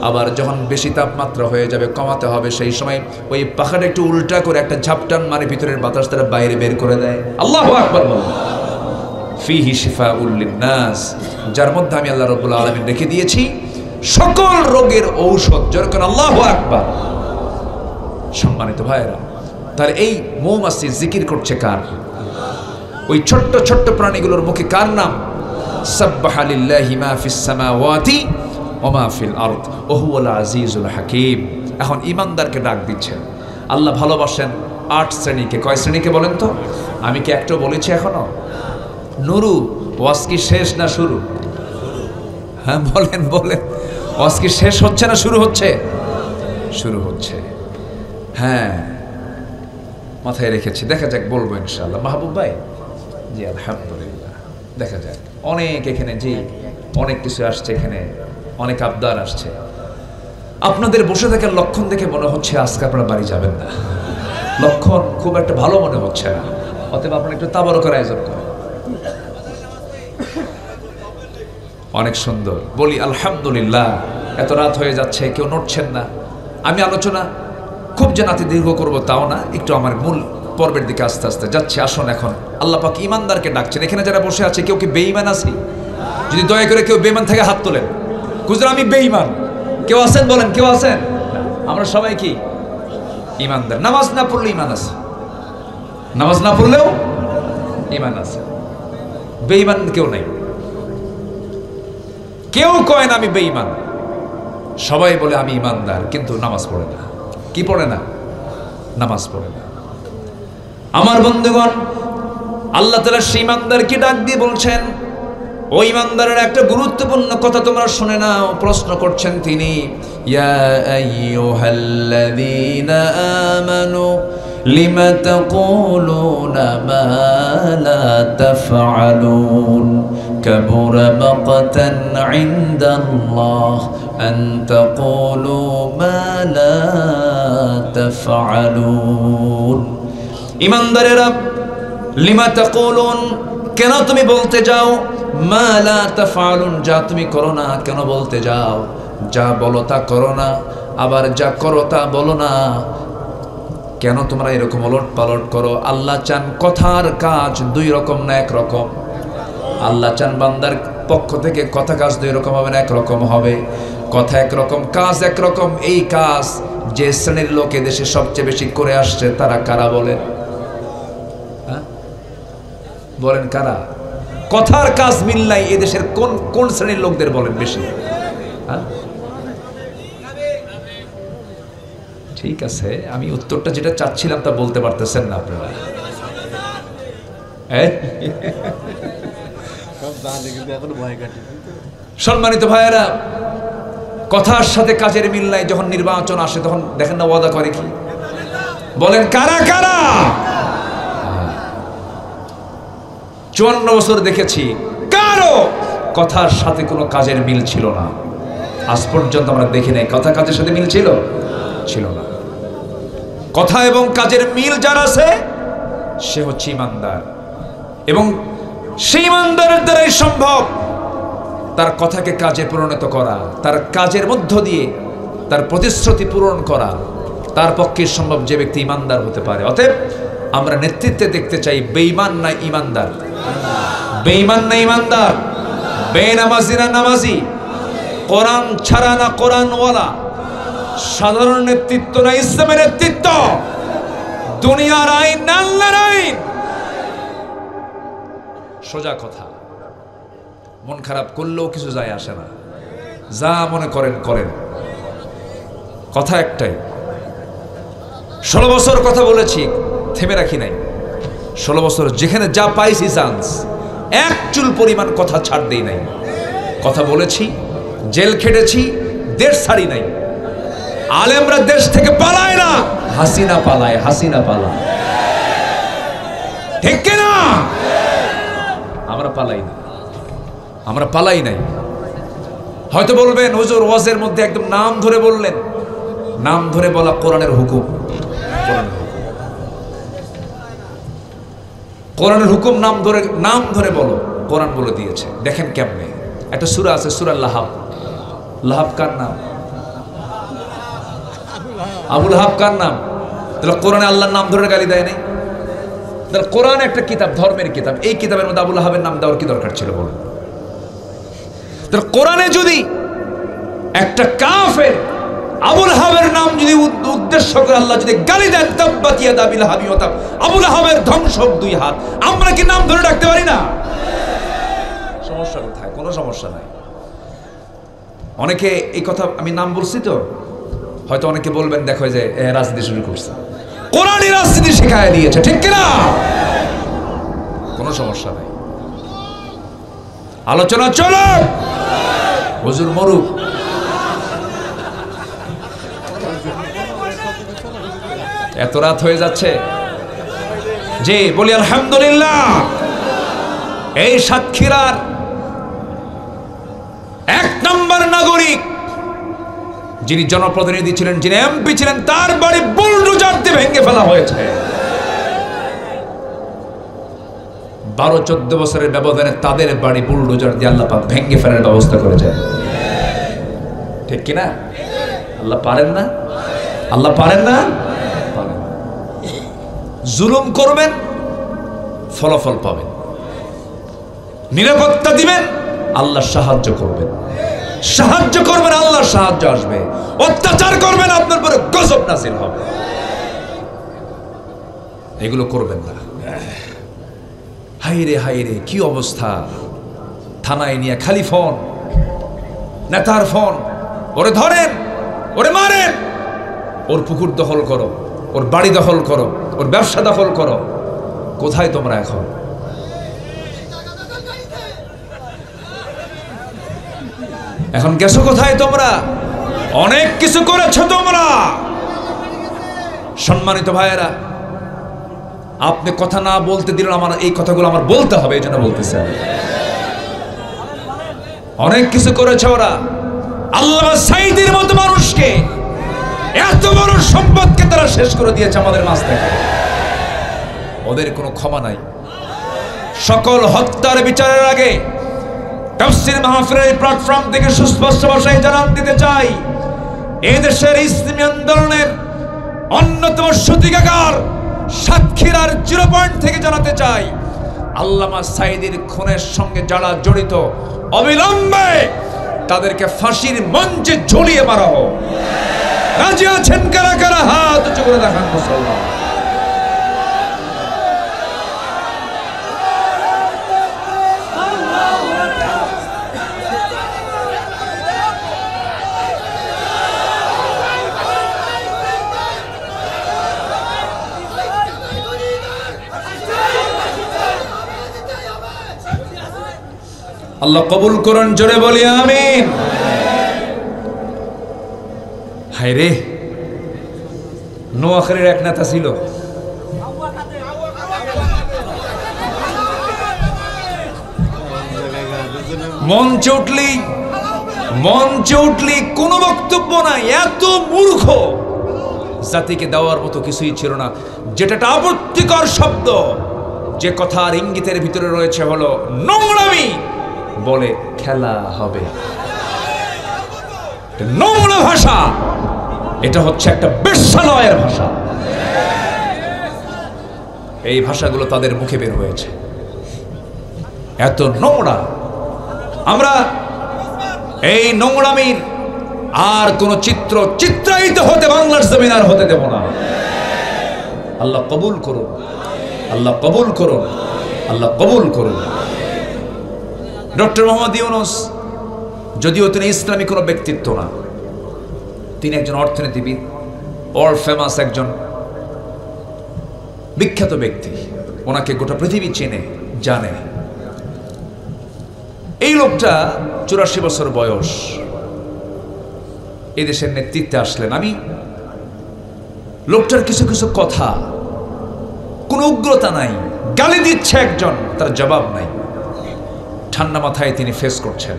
আবার যখন বেশি তাপমাত্রা হয়ে যাবে, কমাতে হবে, সেই সময় ওই পাখাটা একটু উল্টা করে একটা ঝাপটান মারে, ভিতরের বাতাস তারা বাইরে বের করে দেয়। আল্লাহু আকবার বলুন। ফিহি শিফাউল লিন্নাস, যার মধ্যে আমি আল্লাহ রাব্বুল আলামিন রেখে দিয়েছি সকল রোগের ঔষধ। যেরকম আল্লাহু আকবার। সম্মানিত ভাইরা, তাহলে এই মৌমাছি জিকির করছে কার? ওই ছোট্ট ছোট্ট প্রাণীগুলোর মুখে কার নাম? সাব্বাহা লিল্লাহি মা ফিস সামাওয়াতি ওয়া মা ফিল আরদ ওয়া হুয়াল আজিজুল হাকীম। এখন ঈমানদারকে ডাক দিচ্ছেন। আল্লাহ ভালোবাসেন 8 শ্রেণীকে। কয় শ্রেণীকে বলেন তো? আমি কি একটু বলেছি এখনো? নুরু, ওয়াজ কি শেষ না শুরু? হ্যাঁ বলেন বলেন, ওয়াজ কি শেষ হচ্ছে না শুরু হচ্ছে? শুরু হচ্ছে। হ্যাঁ মাথায় রেখেছি, দেখা যাক, বলবো ইনশাআল্লাহ। মাহবুব ভাই? জি আলহামদুলিল্লাহ। দেখা যাক, অনেক এখানে, জি অনেক কিছু আসছে, এখানে অনেক আবদার আসছে। আপনাদের বসে থাকার লক্ষণ দেখে মনে হচ্ছে আজকে আপনারা বাড়ি যাবেন না, লক্ষণ খুব একটা ভালো মনে হচ্ছে না। অতএব আপনারা একটু তাবারকের আয়োজন করেন। অনেক সুন্দর, বলি আলহামদুলিল্লাহ। এত রাত হয়ে যাচ্ছে, কেউ নড়ছেন না। আমি আলোচনা খুব যে নাতি দীর্ঘ করবো তাও না, একটু আমার মূল পর্বের দিকে আস্তে আস্তে যাচ্ছে। আসুন, এখন আল্লাহ পাক ঈমানদারকে ডাকছেন। এখানে যারা বসে আছে, কেউ কি বেঈমান আছি? যদি দয়া করে কেউ বেঈমান থেকে হাত তোলেন। হুজুর আমি বেঈমান, কেউ আছেন? বলেন, কেউ আছেন? আমরা সবাই কি ঈমানদার। নামাজ না পড়লে ঈমান আছে, নামাজ না পড়লেও ঈমান আছে। বেঈমান কেউ নাই, কেউ কয় না আমি বেঈমান। সবাই বলে আমি ঈমানদার, কিন্তু নামাজ পড়ে না। কি পড়ে না? নামাজ পড়ে না। আমার বন্ধুগণ, আল্লাহ তাআলা সেই ঈমানদারকে ডাক দিয়ে বলছেন, ওই ঈমানদারের একটা গুরুত্বপূর্ণ কথা তোমরা শুনে নাও। প্রশ্ন করছেন তিনি, ইয়া আইয়ুহাল্লাযীনা আমানু লিমা তাকুলুনা মা লা তাফআলুন কাবুরা মাকতান ইনদাল্লাহ আন তাকুলু মা লা তাফআলুন। ঈমানদারেরা, লিমা তাকুলুন, কেন তুমি বলতে যাও, মা লা তাফআলুন, যা তুমি করো না, কেন বলতে যাও? যা বলো তা করো না, আবার যা করো তা বলো না। কেন তোমরা এরকম ওলট পালট করো? আল্লাহ চান কথার কাজ 2 রকম না 1 রকম। আল্লাহ চান বান্দার পক্ষ থেকে কথা কাজ 2 রকম হবে না 1 রকম হবে। কথা 1 রকম, কাজ 1 রকম। এই কাজ যে শ্রেণীর লোক এদেশে সবচেয়ে বেশি করে আসছে তারা কারা বলেন? হ্যাঁ বলেন কারা? কথার কাজ মিল নাই এদেশের কোন কোন শ্রেণীর লোকদের বলেন বেশি? হ্যাঁ ঠিক আছে, আমি উত্তরটা যেটা চাচ্ছিলাম তা বলতে পারতেছেন না আপনারা। সম্মানিত ভাইয়েরা, কথার সাথে কাজের মিল নাই। যখন নির্বাচন আসে তখন দেখেন না ওয়াদা করে কি? বলেন কারা কারা? 54 বছর দেখেছি কারো কথার সাথে কোনো কাজের মিল ছিল না। আজ পর্যন্ত আমরা দেখি নাই কথা কাজের সাথে মিল ছিল না। কথা এবং কাজের মিল যার আছে সে হচ্ছে ইমানদার, এবং সেই ইমানদারের দ্বারাই সম্ভব তার কথাকে কাজে পরিণত করা, তার কাজের মধ্য দিয়ে তার প্রতিশ্রুতি পূরণ করা। তার পক্ষে সম্ভব যে ব্যক্তি ইমানদার হতে পারে। অতএব আমরা নেতৃত্বে দেখতে চাই বেঈমান না ইমানদার, বেঈমান না ইমানদার, বেনামাজি না নামাজি, কোরআন ছাড়া না কোরআনওয়ালা, সাধারণ নেতৃত্ব না ইসলামের নেতৃত্ব, দুনিয়ার আইন না আল্লাহর আইন। সোজা কথা, মন খারাপ করলেও কিছু যায় আসে না, যা মনে করেন করেন। কথা একটাই, 16 বছর কথা বলেছি, থেমে রাখি নাই। 16 বছর যেখানে যা পাইছি চান্স, এক চুল পরিমাণ কথা ছাড় দেই নাই। কথা বলেছি, জেল খেটেছি, দেশ ছাড়ি নাই। আলেমরা দেশ থেকে পালায় না, হাসিনা পালায়, হাসিনা পালায়, ঠিক কিনা? আমরা পালাই না, আমরা পালাই নাই। হয়তো বলবেন হুজুর ওয়াজের মধ্যে একদম নাম ধরে বললেন। নাম ধরে বলা কোরআনের হুকুম, কোরআনের হুকুম। নাম ধরে বলো, কোরআন বলে দিয়েছে। দেখেন কেমনে, একটা সূরা আছে সূরা লাহাব। লাহাব কার নাম? আবু লাহাব কার নাম? তাহলে কোরআনে আল্লাহর নাম ধরে গালি দেয় নাই? তাহলে কোরআন একটা কিতাব, ধর্মের কিতাব, এই কিতাবের মধ্যে আবু লাহাবের নাম দেওয়ার কি দরকার ছিল বলুন? তাহলে কোরআনে যদি একটা কাফের আবু লাহাবের নাম যদি উদ্দেশ্য করে আল্লাহ যদি গালি দেন, তাব্বাত ইয়াদা আবি লাহাবি ওয়া তাব, আবু লাহাবের ধ্বংস 2 হাত, আমরা কি নাম ধরে ডাকতে পারি না? সমস্যা কোথায়? কোনো সমস্যা নাই। অনেকে এই কথা, আমি নাম বলছি তো, হয়তো অনেকে বলবেন দেখো যে রাজনীতি শুরু করছে, কোরআনই রাজনীতি শেখায় দিয়েছে, ঠিক কিনা? কোনো সমস্যা নাই, আলোচনা চলো, হুজুর মরুক। এত রাত হয়ে যাচ্ছে, জি বলি আলহামদুলিল্লাহ। এই সাতক্ষীরার 1 নম্বর নাগরিক যিনি জনপ্রতিনিধি ছিলেন, যিনি এমপি ছিলেন, তার বাড়ি বুলডোজার দিয়ে ভেঙে ফেলা হয়েছে। 12-14 বছরের ব্যবধানে তাদের বাড়ি বুলডোজার দিয়ে আল্লাহ পাক ভেঙে ফেলার ব্যবস্থা করেছে, ঠিক কিনা? আল্লাহ পারেন না? আল্লাহ পারেন না? জুলুম করবেন, ফলাফল পাবেন। নিরাপত্তা দিবেন, আল্লাহ সাহায্য করবেন। সাহায্য করবেন, আল্লাহর সাহায্য আসবে। অত্যাচার করবেন, আপনার উপরে গজব নাযিল হবে। এগুলো করবেন না। হাইরে হাইরে কি অবস্থা! থানায় নিয়ে খালি ফোন, নেতার ফোন, ওরে ধরেন, ওরে মারেন, ওর পুকুর দখল করো, ওর বাড়ি দখল করো, ওর ব্যবসা দখল করো। কোথায় তোমরা এখন? এখন গেছো কোথায় তোমরা? অনেক কিছু করেছো তোমরা। সম্মানিত ভাইয়েরা, আপনি কথা না বলতে দিলেন, আমার এই কথাগুলো আমার বলতে হবে, এই জন্য বলতেছে। অনেক কিছু করেছে ওরা। আল্লামা সাঈদীর মতো মানুষকে, এত বড় সম্পদকে তারা শেষ করে দিয়েছে আমাদের মাঝ থেকে। ওদের কোনো ক্ষমা নাই। সকল হত্যার বিচারের আগে তাফসীর মাহফিলের প্ল্যাটফর্ম থেকে সুস্পষ্ট ভাষায় জানান দিতে চাই, এই দেশের ইসলামী আন্দোলনের অন্যতম সূতিকাগার সাতক্ষীরার 0 পয়েন্ট থেকে জানাতে চাই, আল্লামা সাঈদীর খুনের সঙ্গে যারা জড়িত, অবিলম্বে তাদেরকে ফাঁসির মঞ্চে ঝুলিয়ে মারা হোক। রাজি আছেন কারা কারা? হাত উঁচু করে দেখান মুসলমান। আল্লাহ কবুল করুন, জোরে বলি আমিন। হায় রে, নোয়াখালীর এক নেতা ছিল, মঞ্চে উঠলি কোনো বক্তব্য নাই, এত মূর্খ, জাতিকে দেওয়ার মতো কিছুই ছিল না। যেটা আপত্তিকর শব্দ, যে কথার ইঙ্গিতের ভিতরে রয়েছে হলো নোংরামি, বলে খেলা হবে। নোংরা ভাষা, এটা হচ্ছে একটা বেশ্যালয়ের ভাষা। এই ভাষাগুলো তাদের মুখে বের হয়েছে, এত নোংরা। আমরা এই নোংরামির আর কোন চিত্রায়িত হতে বাংলার জমিন আর হতে দেব না। আল্লাহ কবুল করুন, আল্লাহ কবুল করুন, আল্লাহ কবুল করুন। ডক্টর মোহাম্মদ ইউনূস যদিও তিনি ইসলামী কোনো ব্যক্তিত্ব না, তিনি একজন অর্থনীতিবিদ, ওয়ার্ল্ড ফেমাস একজন বিখ্যাত ব্যক্তি। ওনাকে গোটা পৃথিবী চেনে, জানে। এই লোকটা 84 বছর বয়স এই দেশের নেতৃত্বে আসলেন। আমি লোকটার কিছু কিছু কথা, কোনো উগ্রতা নাই, গালি দিচ্ছে একজন, তার জবাব নাই, ঠান্ডা মাথায় তিনি ফেস করছেন,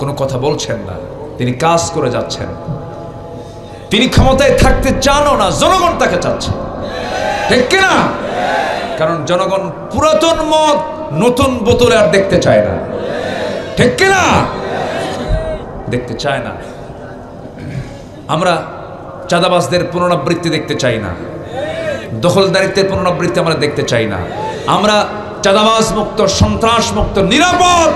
কোনো কথা বলছেন না, তিনি কাজ করে যাচ্ছেন। তিনি ক্ষমতায় থাকতে চানও না, জনগণ তাকে চাচ্ছে, ঠিক কিনা? কারণ জনগণ পুরাতন মদ নতুন বোতলে আর দেখতে চায় না, ঠিক কিনা? দেখতে চায় না। আমরা চাঁদাবাজদের পুনরাবৃত্তি দেখতে চাই না, দখলদারিত্বের পুনরাবৃত্তি আমরা দেখতে চাই না। আমরা চাঁদাবাজ মুক্ত, সন্ত্রাস মুক্ত, নিরাপদ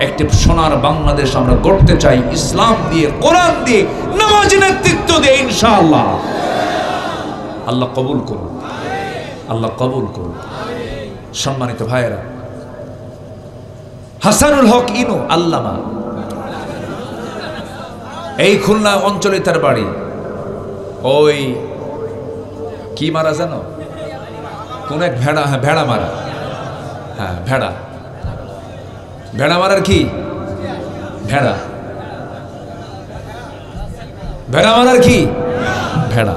একটি সোনার বাংলাদেশ আমরা গড়তে চাই, ইসলাম দিয়ে, কোরআন দিয়ে, নামাজি নেতৃত্ব দিয়ে, ইনশাআল্লাহ। আল্লাহ কবুল করুন, আল্লাহ কবুল করুন। সম্মানিত ভাইয়েরা, হাসানুল হক ইনু আল্লামা, এই খুলনা অঞ্চলে তার বাড়ি। ওই কি মারা জানো? কোন এক ভেড়া, হ্যাঁ ভেড়া মারা, হ্যাঁ ভেড়া, ভেড়া মারার কি ভেড়া, ভেড়া মারার কি ভেড়া।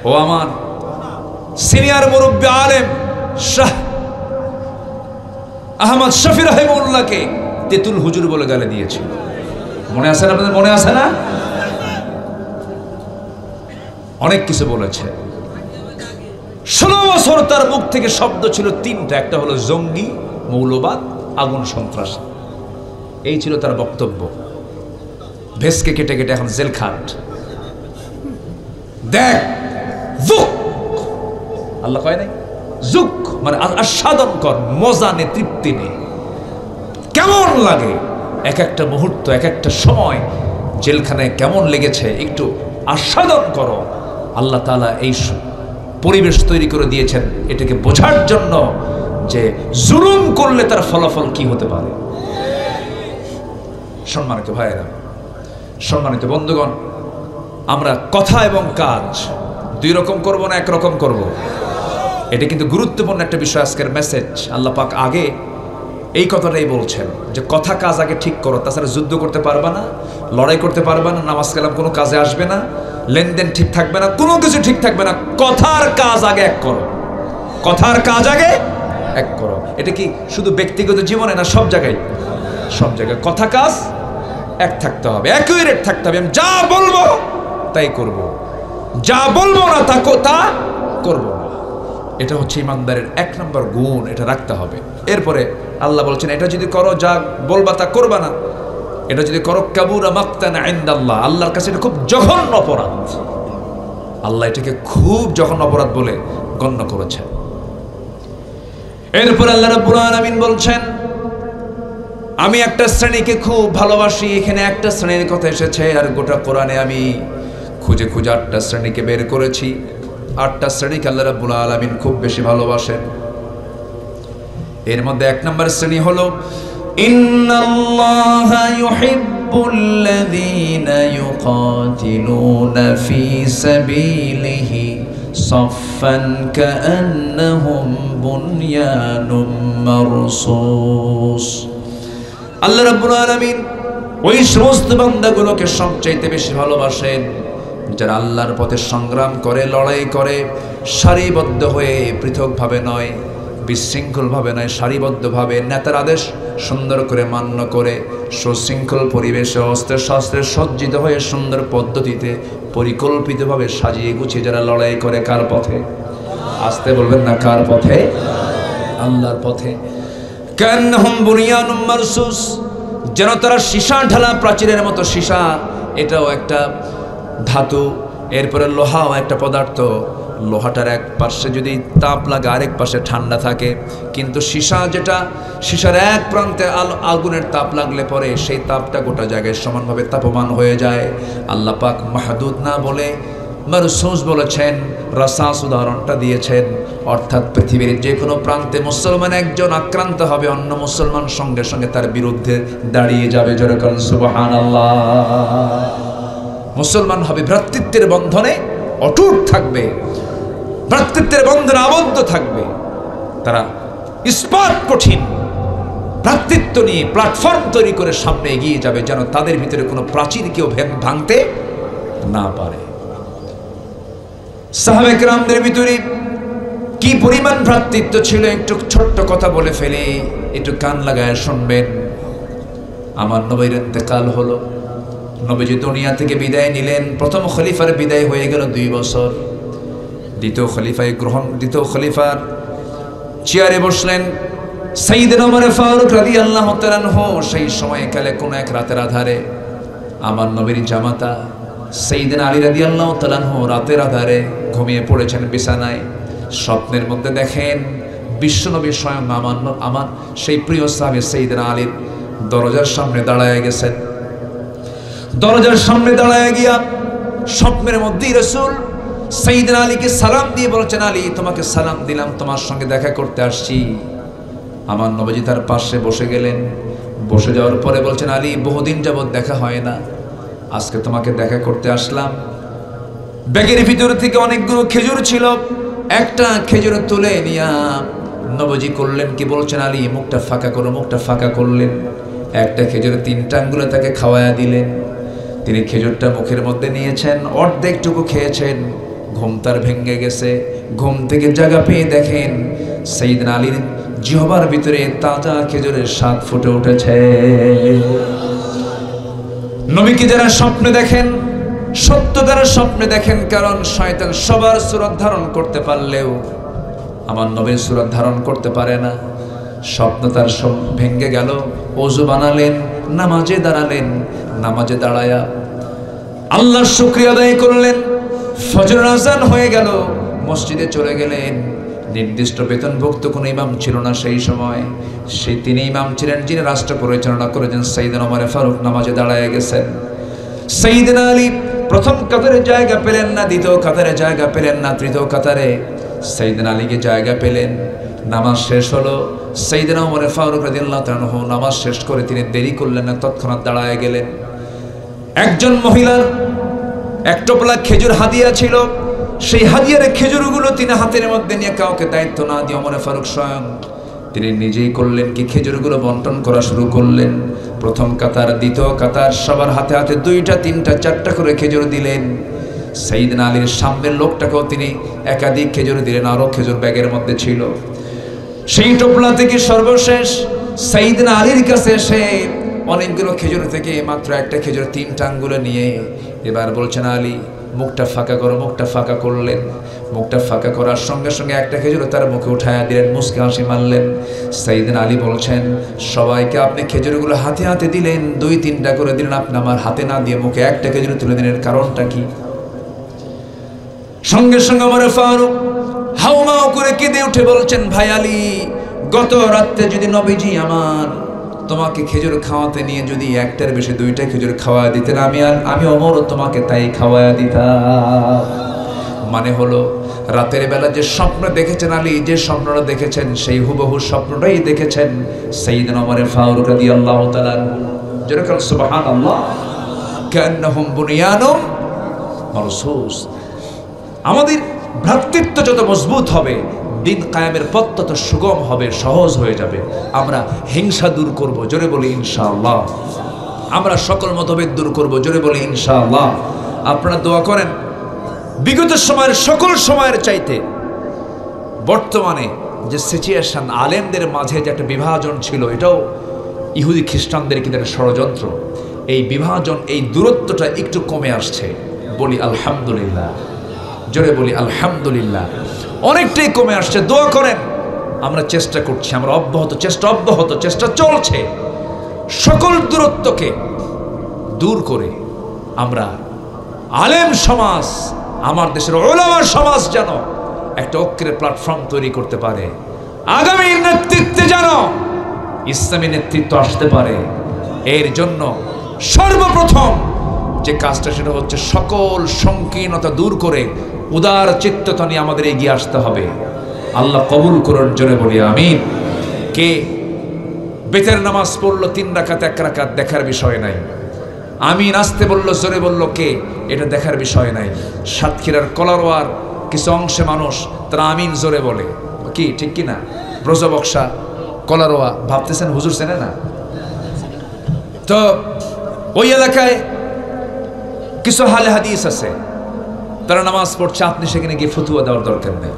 ও আমার সিনিয়র মুরব্বী আলেম শাহ আহমদ শফি রাহিমাহুল্লাহকে তেতুল হুজুর বলে গালি দিয়েছিল। মনে আছে না আপনাদের? মনে আছে না? অনেক কিছু বলেছে। 16 বছর তার মুখ থেকে শব্দ ছিল তিনটা, একটা হলো জঙ্গি, মৌলবাদ, আগুন সন্ত্রাস। এই ছিল তার বক্তব্য। ভেসকে কেটে কেটে এখন জেলখাট। দেখ জুক, আল্লাহ কয় নাই জুক মানে আস্বাদন কর, মজা নে, তৃপ্তি নে। কেমন লাগে এক একটা মুহূর্ত, এক একটা সময় জেলখানায় কেমন লেগেছে একটু আস্বাদন করো। আল্লাহ তাআলা এই পরিবেশ তৈরি করে দিয়েছেন এটাকে বোঝার জন্য যে জুলুম করলে তার ফলাফল কি হতে পারে। সম্মানিত ভাইয়েরা, সম্মানিত বন্ধুগণ, আমরা কথা এবং কাজ দুই রকম করব না, একরকম করব? এটা কিন্তু গুরুত্বপূর্ণ একটা বিষয়। আজকের মেসেজ আল্লাহ পাক আগে এই কথাটাই বলছেন যে কথা কাজ আগে ঠিক করো, তাছাড়া যুদ্ধ করতে পারবা না, লড়াই করতে পারবা না, নামাজ কালাম কোনো কাজে আসবে না, লেনদেন ঠিক থাকবে না, কোনো কিছু ঠিক থাকবে না। কথার কাজ আগে এক করো, কথার কাজ আগে এক করো। এটা কি শুধু ব্যক্তিগত জীবনে না, সব জায়গায়? সব জায়গায় কথা কাজ এক থাকতে হবে, অ্যাকুরেট থাকতে হবে। আমি যা বলবো তাই করব, যা বলবো না তা করব না। এটা হচ্ছে ইমানদারের 1 নম্বর গুণ, এটা রাখতে হবে। এরপরে আল্লাহ বলছেন এটা যদি করো, যা বলবা তা করবা না, এটা যদি করো কাবুরা মাকতান ইনদাল্লাহ, আল্লাহর কাছে এটা খুব জঘন্য অপরাধ। আল্লাহ এটাকে খুব জঘন্য অপরাধ বলে গণ্য করেছেন। এরপর আল্লাহ রাব্বুল আলামিন বলছেন আমি একটা শ্রেণীকে খুব ভালোবাসি। এখানে একটা শ্রেণীর কথা এসেছে, আর গোটা কোরআনে আমি খুঁজে খুঁজে 8টা শ্রেণীকে বের করেছি। 8টা শ্রেণীকে আল্লাহ রাব্বুল আলামিন খুব বেশি ভালোবাসেন। এর মধ্যে 1 নম্বর শ্রেণী হলো ইন্নাল্লাহা ইউহিব্বুল্লাযীনা ইউকাতিলুনা ফী সাবিলিহি সাফফান কাআন্নাহুম বুনয়ানুম মারসুস। আল্লাহ রাব্বুল আলামিন ওই সমস্ত বান্দাগুলোকে সবচাইতে বেশি ভালোবাসেন যারা আল্লাহর পথে সংগ্রাম করে, লড়াই করে, সারিবদ্ধ হয়ে, পৃথকভাবে নয়, বিশৃঙ্খলভাবে নয়, সারিবদ্ধভাবে নেতার আদেশ সুন্দর করে মান্য করে, সুশৃঙ্খল পরিবেশে অস্ত্রে শস্ত্রে সজ্জিত হয়ে সুন্দর পদ্ধতিতে পরিকল্পিতভাবে সাজিয়ে গুছিয়ে যারা লড়াই করে। কার পথে? আসতে বলবেন না, কার পথে? আল্লাহর পথে। কান্নাহুম বুনিয়ানুম মারসুস, যেন তারা সীসা ঢালা প্রাচীরের মতো। সীসা এটাও একটা ধাতু, এরপরে লোহাও একটা পদার্থ। লোহাটার এক পাশে যদি তাপ লাগে, আরেক পাশে ঠান্ডা থাকে, কিন্তু সীসা যেটা, সীসার এক প্রান্তে আগুনের তাপ লাগলে পরে সেই তাপটা গোটা জায়গায় সমানভাবে তাপমান হয়ে যায়। আল্লাহ পাক মাহদুদ না বলে মারসুস বলেছেন, রাসাস উদাহরণটা দিয়েছেন। অর্থাৎ পৃথিবীর যে কোনো প্রান্তে মুসলমান একজন আক্রান্ত হবে, অন্য মুসলমান সঙ্গে সঙ্গে তার বিরুদ্ধে দাঁড়িয়ে যাবে। জোরে বলেন সুবহানাল্লাহ। মুসলমান হবে, ভ্রাতৃত্বের বন্ধনে অটুট থাকবে, ভ্রাতৃত্বের বন্ধনে আবদ্ধ থাকবে। তারা ইস্পাত কঠিন ভ্রাতৃত্ব নিয়ে প্ল্যাটফর্ম তৈরি করে সামনে এগিয়ে যাবে, যেন তাদের ভিতরে কোনো প্রাচীর কেউ ভাঙতে না পারে। সাহাবে কেরামদের ভিতরে কি পরিমাণ ভ্রাতৃত্ব ছিল, একটু ছোট্ট কথা বলে ফেলে, একটু কান লাগায় শুনবেন। আমার নবীর ইন্তেকাল হলো, নবীজি দুনিয়া থেকে বিদায় নিলেন। প্রথম খলিফার বিদায় হয়ে গেল 2 বছর। দ্বিতীয় খলিফার চেয়ারে বসলেন সাইয়েদনা ওমর ফারুক রাদিয়াল্লাহু তাআলা আনহু। সেই সময়কালে কোন এক রাতের আধারে আমার নবীর জামাতা সাইয়েদনা আলী রাদিয়াল্লাহু তাআলা আনহু রাতের আধারে ঘুমিয়ে পড়েছেন বিছানায়। স্বপ্নের মধ্যে দেখেন বিশ্বনবী স্বয়ং আমার সেই প্রিয় সাহাবী সাইয়েদনা আলীর দরজার সামনে দাঁড়ায় গেছেন। দরজার সামনে দাঁড়ায় গিয়া স্বপ্নের মধ্যেই রাসূল সাইয়েদনা আলীকে সালাম দিয়ে বলছেন, আলী তোমাকে সালাম দিলাম, তোমার সঙ্গে দেখা করতে আসছি। আমার নবীজি তার পাশে বসে গেলেন। বসে যাওয়ার পরে বলছেন, আলী বহুদিন যাবৎ দেখা হয় না, আজকে তোমাকে দেখা করতে আসলাম। ব্যাগের ভিতর থেকে অনেকগুলো খেজুর ছিল, একটা খেজুর তুলে নিয়া নবীজি করলেন কি, বলছেন আলী মুখটা ফাঁকা করো। মুখটা ফাঁকা করলেন, একটা খেজুর 3টা আঙ্গুলে তাকে খাওয়ায়া দিলেন। তিনি খেজুরটা মুখের মধ্যে নিয়েছেন, অর্ধেকটুকু খেয়েছেন। ঘুম তার ভেঙে গেছে। ঘুম থেকে জায়গা পেয়ে দেখেন সাইয়েদনা আলীর জিহ্বার ভিতরে তাজা খেজুরের স্বাদ ফুটে উঠেছে। নবীকে যারা স্বপ্নে দেখেন, সত্য দ্বারা স্বপ্নে দেখেন, কারণ শয়তান সবার সূরত ধারণ করতে পারলেও আমার নবীর সূরত ধারণ করতে পারে না। স্বপ্ন তার সব ভেঙে গেল। ওযু বানালেন, নামাজে দাঁড়ালেন। নামাজে দাঁড়ায়া আল্লাহর শুকরিয়া আদায় করলেন। ফজরের আযান হয়ে গেল, মসজিদে চলে গেলেন। নির্দিষ্ট বেতনভুক্ত কোনো ইমাম ছিল না সেই সময়। তিনি ইমাম ছিলেন যিনি রাষ্ট্র পরিচালনা করেছেন। সাইয়েদনা ওমর ফারুক নামাজে দাঁড়ায় গেছেন। সাইয়েদনা আলী প্রথম কাতারে জায়গা পেলেন না, দ্বিতীয় কাতারে জায়গা পেলেন না, তৃতীয় কাতারে সাইয়েদনা আলীকে জায়গা পেলেন। নামাজ শেষ হলো। সাইয়েদনা ওমর ফারুক রাদিয়াল্লাহু তাআলা আনহু নামাজ শেষ করে তিনি দেরি করলেন না, তৎক্ষণাৎ দাঁড়ায় গেলেন। একজন মহিলার এক টোপলা খেজুর হাদিয়া ছিল, সেই হাদিয়ার খেজুরগুলো তিনি হাতের মধ্যে নিয়ে কাউকে দায়িত্ব না দিয়ে ওমর ফারুক স্বয়ং তিনি নিজেই করলেন কি, খেজুরগুলো বন্টন করা শুরু করলেন। প্রথম কাতার, দ্বিতীয় কাতার সবার হাতে হাতে 2টা 3টা 4টা করে খেজুর দিলেন। সাইয়েদনা আলীর সামনের লোকটাকেও তিনি একাধিক খেজুর দিলেন, আরও খেজুর ব্যাগের মধ্যে ছিল। সেই টোপলা থেকে সর্বশেষ সাইয়েদনা আলীর কাছে এসে অনেকগুলো খেজুর থেকে মাত্র একটা খেজুর 3টা আঙ্গুলে নিয়ে এবার বলছেন, আলী মুখটা ফাঁকা করো। মুখটা ফাঁকা করলেন। মুখটা ফাঁকা করার সঙ্গে সঙ্গে একটা খেজুর তার মুখে উঠায়া দিলেন, মুচকি হাসি মারলেন। সাইয়েদনা আলী বলছেন, সবাইকে আপনি খেজুরগুলো হাতে হাতে দিলেন, 2-3টা করে দিলেন, আপনি আমার হাতে না দিয়ে মুখে একটা খেজুর তুলে দিলেন, কারণটা কি? সঙ্গে সঙ্গে ওমর ফারুক হাউমাউ করে কেঁদে উঠে বলছেন, ভাই আলী, গত রাতে যদি নবীজি আমার তোমাকে খেজুর খাওয়াতে নিয়ে যদি একটার বেশি দুইটা খেজুর খাওয়া দিতেন, আমি ওমরও তোমাকে তাই খাওয়া দিতাম। মানে হলো রাতের বেলা যে স্বপ্ন দেখেছেন আলী, যে স্বপ্নটা দেখেছেন সেই হুবহু স্বপ্নটাই দেখেছেন সাইয়েদনা ওমর ফারুক রাদিয়াল্লাহু তাআলা যেরকম সুবহানাল্লাহ কান্নাহুম বুনিয়ানুম মারসুস। আমাদের ভ্রাতৃত্ব যত মজবুত হবে, দিন কায়েমের পথ তত সুগম হবে, সহজ হয়ে যাবে। আমরা হিংসা দূর করব, জোরে বলি ইনশাআল্লাহ। আমরা সকল মতভেদ দূর করব, জোরে বলি ইনশাআল্লাহ। আপনারা দোয়া করেন বিগত সময়ের সকল সময়ের চাইতে বর্তমানে যে সিচুয়েশন, আলেমদের মাঝে যে একটা বিভাজন ছিল, এটাও ইহুদি খ্রিস্টানদের কিন্তু একটা ষড়যন্ত্র। এই বিভাজন, এই দূরত্বটা একটু কমে আসছে, বলি আলহামদুলিল্লাহ, জোরে বলি আলহামদুলিল্লাহ। অনেকটাই কমে আসছে, দোয়া করেন। আমরা চেষ্টা করছি, আমরা চেষ্টা চলছে সকল দূরত্বকে দূর করে আমরা আলেম সমাজ, আমার দেশের উলামা সমাজ যেন একটা ঐক্যের প্ল্যাটফর্ম তৈরি করতে পারে। আগামী নেতৃত্বে যেন ইসলামী নেতৃত্ব আসতে পারে। এর জন্য সর্বপ্রথম যে কাজটা সেটা হচ্ছে সকল সংকীর্ণতা দূর করে উদার চিত্ততা নিয়ে আমাদের এগিয়ে আসতে হবে। আল্লাহ কবুল করুন, জোরে বলি আমিন। কে বেতের নামাজ পড়লো 3 রাকাত 1 রাকাত দেখার বিষয় নাই। আমিন আসতে বললো, জোরে বললো কে, এটা দেখার বিষয় নাই। সাতক্ষীরার কলারোয়ার কিছু অংশে মানুষ তারা আমিন জোরে বলে, কি ঠিক কিনা? ব্রজবক্সা কলারোয়া ভাবতেছেন হুজুর চেনে না? তো ওই এলাকায় কিছু হালে হাদিস আছে, তারা নামাজ পড়ছে, আপনি সেখানে গিয়ে ফতুয়া দেওয়ার দরকার নেই।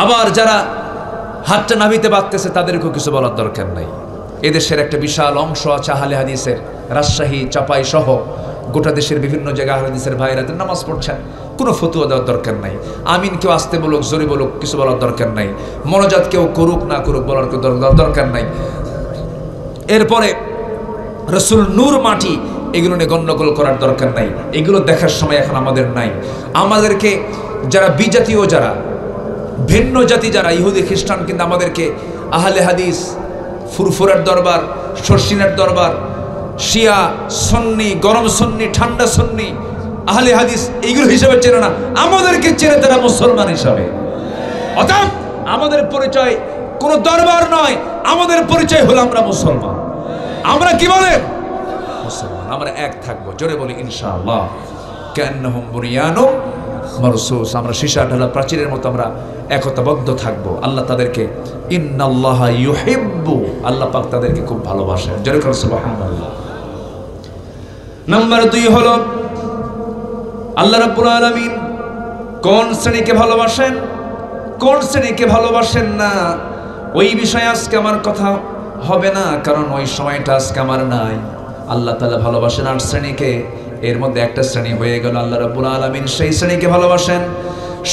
আবার যারা হাতটা নাভিতে বাঁধতেছে তাদেরকেও কিছু বলার দরকার নাই। এদেশের একটা বিশাল অংশ আছে আহলে হাদিসের, রাজশাহী, চাপাই সহ গোটা দেশের বিভিন্ন জায়গায় আহলে হাদিসের ভাইরা নামাজ পড়ছেন, কোনো ফতুয়া দেওয়ার দরকার নাই। আমিন কেউ আসতে বলুক, জোরে বলুক, কিছু বলার দরকার নাই। মনোজাত কেউ করুক না করুক, বলার দরকার নাই। এরপরে রসুল নূর মাটি এগুলো নিয়ে গণ্ডগোল করার দরকার নাই। এগুলো দেখার সময় এখন আমাদের নাই। আমাদেরকে যারা বিজাতীয়, যারা ভিন্ন জাতি, যারা ইহুদি খ্রিস্টান, কিন্তু আমাদেরকে আহলে হাদিস, ফুরফুরার দরবার, শর্ষিনের দরবার, শিয়া সুন্নি, গরম সুন্নি, ঠান্ডা সুন্নি, আহলে হাদিস এইগুলো হিসাবে চেনে না, আমাদেরকে চেনে তারা মুসলমান হিসাবে। অর্থাৎ আমাদের পরিচয় কোনো দরবার নয়, আমাদের পরিচয় হলো আমরা মুসলমান। আমরা কি বলেন? মুসলমান। আমরা এক থাকবো, জোরে বলি ইনশাআল্লাহ। কান্নাহুম বুনিয়ানুম মারসুস। আমরা সীসা ঢালা প্রাচীরের মতো আমরা একতাবদ্ধ থাকবো। আল্লাহ তাদেরকে ইন্নাল্লাহা ইউহিব্বু, আল্লাহ পাক তাদেরকে খুব ভালোবাসেন, জোরে করে সুবহানাল্লাহ। নাম্বার 2 হলো আল্লাহ রাব্বুল আলামিন কোন শ্রেণীকে ভালোবাসেন, কোন শ্রেণীকে ভালোবাসেন না, ওই বিষয়ে আজকে আমার কথা হবে না, কারণ ওই সময়টা আজকে আমার নাই। আল্লাহ তাআলা ভালোবাসেন 8 শ্রেণীকে, এর মধ্যে একটা শ্রেণী হয়ে গেল আল্লাহ রাব্বুল আলামিন সেই শ্রেণীকে ভালোবাসেন।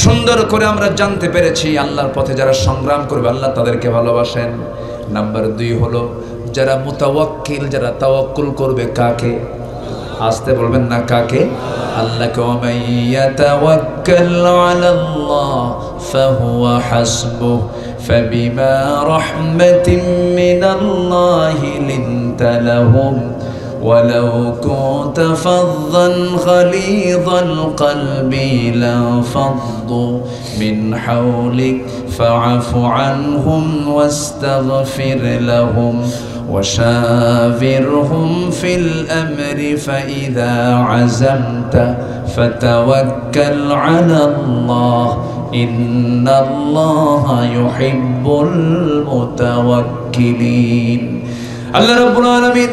সুন্দর করে আমরা জানতে পেরেছি আল্লাহর পথে যারা সংগ্রাম করবে আল্লাহ তাদেরকে ভালোবাসেন। নাম্বার 2 হলো যারা মুতাওয়াক্কিল, যারা তাওয়াক্কুল করবে কাকে? আসতে বলবেন না, কাকে? আল্লাহকে। ওয়া ইয়াতাওয়াক্কাল আলাল্লাহ ফাহুয়া হাসবুহ ফাবিমা রাহমাতিন মিনাল্লাহি লিনতা লাহুম ولو كنت فظا غليظ القلب لانفضوا من حولك فاعف عنهم واستغفر لهم وشاورهم في الأمر فإذا عزمت فتوكل على الله إن الله يحب المتوكلين। আল্লাহ রাব্বুল আলামিন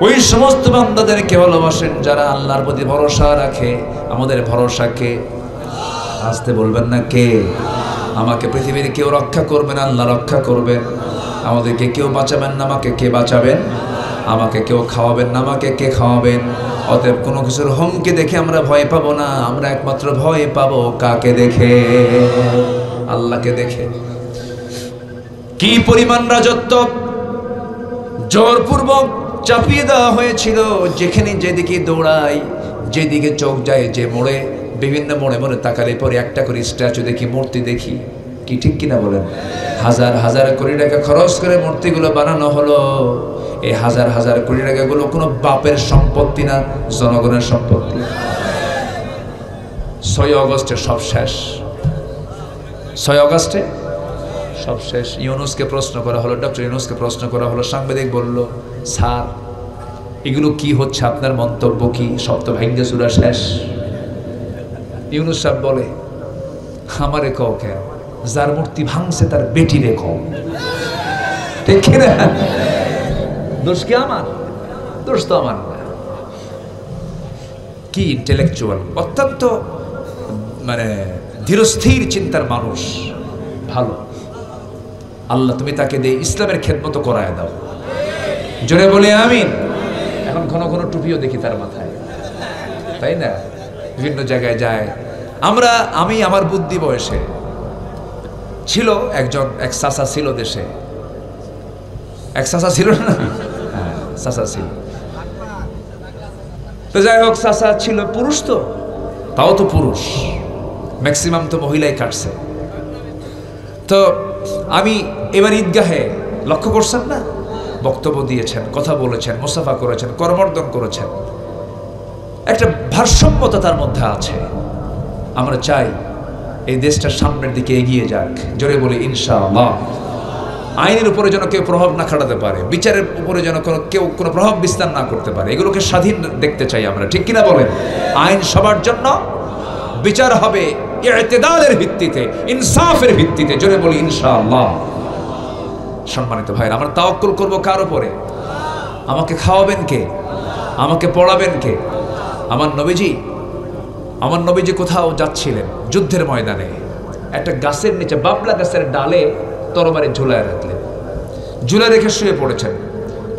ওই সমস্ত বান্দাদেরকে ভালোবাসেন যারা আল্লাহর প্রতি ভরসা রাখে। আমাদের ভরসাকে আসতে বলবেন না, কে? আমাকে পৃথিবীর কেউ রক্ষা করবেন, আল্লাহ রক্ষা করবেন। আমাদেরকে কেউ বাঁচাবেন না, আমাকে কে বাঁচাবেন? আমাকে কেউ খাওয়াবেন না, আমাকে কে খাওয়াবেন? অতএব কোনো কিছুর হুমকি দেখে আমরা ভয় পাবো না, আমরা একমাত্র ভয় পাবো কাকে দেখে? আল্লাহকে দেখে। কি পরিমাণ রাজত্ব জোরপূর্বক চাপিয়ে দেওয়া হয়েছিল, যেখানে যেদিকে দৌড়াই, যেদিকে চোখ যায়, যে মোড়ে, বিভিন্ন মোড়ে মোড়ে তাকালে পরে একটা করে স্ট্যাচু দেখি, মূর্তি দেখি, কি ঠিক কিনা বলেন? হাজার হাজার কোটি টাকা খরচ করে মূর্তিগুলো বানানো হলো। এই হাজার হাজার কোটি টাকাগুলো কোনো বাপের সম্পত্তি না, জনগণের সম্পত্তি। 6 আগস্টে সব শেষ, 6 আগস্টে সব শেষ। ইউনূসকে প্রশ্ন করা হলো, ডক্টর ইউনূসকে প্রশ্ন করা হলো, সাংবাদিক বলল, স্যার এগুলো কি হচ্ছে, আপনার মন্তব্য কি? সব তো ভাঙ্গে চূড়া শেষ। ইউনূস সাহেব বলে, আমারে কও কেন, যার মূর্তি ভাঙছে তার বেটি রে কও। ঠিক কিনা? দোষ কি আমার? দোষ তো আমার না। কি ইন্টেলেকচুয়াল, অত্যন্ত মানে ধীরস্থির চিন্তার মানুষ, ভালো। আল্লাহ তুমি তাকে দিয়ে ইসলামের খেদমত করায় দাও, জোরে বলে আমিন। এখন ঘন ঘন টুপিও দেখি তার মাথায়, তাই না? বিভিন্ন জায়গায় যায়। আমি আমার বুদ্ধি বয়সে ছিল একজন, এক চাচা ছিল দেশে, এক চাচা ছিল না? হ্যাঁ, চাচা ছিল। তো যাই হোক, চাচা ছিল পুরুষ, তো তাও তো পুরুষ, ম্যাক্সিমাম তো মহিলাই কাটছে। তো আমি এবার ঈদগাহে, লক্ষ্য করছেন না, বক্তব্য দিয়েছেন, কথা বলেছেন, মুসাফা করেছেন, করমর্দন করেছেন, একটা ভারসাম্যতা তার মধ্যে আছে। আমরা চাই এই দেশটা সামনের দিকে এগিয়ে যাক, জোরে বলি ইনশাআল্লাহ। আইনের উপরে যেন কেউ প্রভাব না খাটাতে পারে, বিচারের উপরে যেন কেউ কোনো প্রভাব বিস্তার না করতে পারে, এগুলোকে স্বাধীন দেখতে চাই আমরা, ঠিক কিনা বলেন? আইন সবার জন্য, বিচার হবে ইতিদালের ভিত্তিতে, ইনসাফের ভিত্তিতে, জোরে বলি ইনশাআল্লাহ। সম্মানিত ভাইরা, আমরা তাওয়াক্কুল করব কার উপরে? আমাকে খাওয়াবেন কে? আমাকে পড়াবেন কে? আমার নবীজি কোথাও যাচ্ছিলেন যুদ্ধের ময়দানে, একটা গাছের নিচে, বাবলা গাছের ডালে তরবারি ঝুলায় রাখলেন, ঝুলায় রেখে শুয়ে পড়েছেন।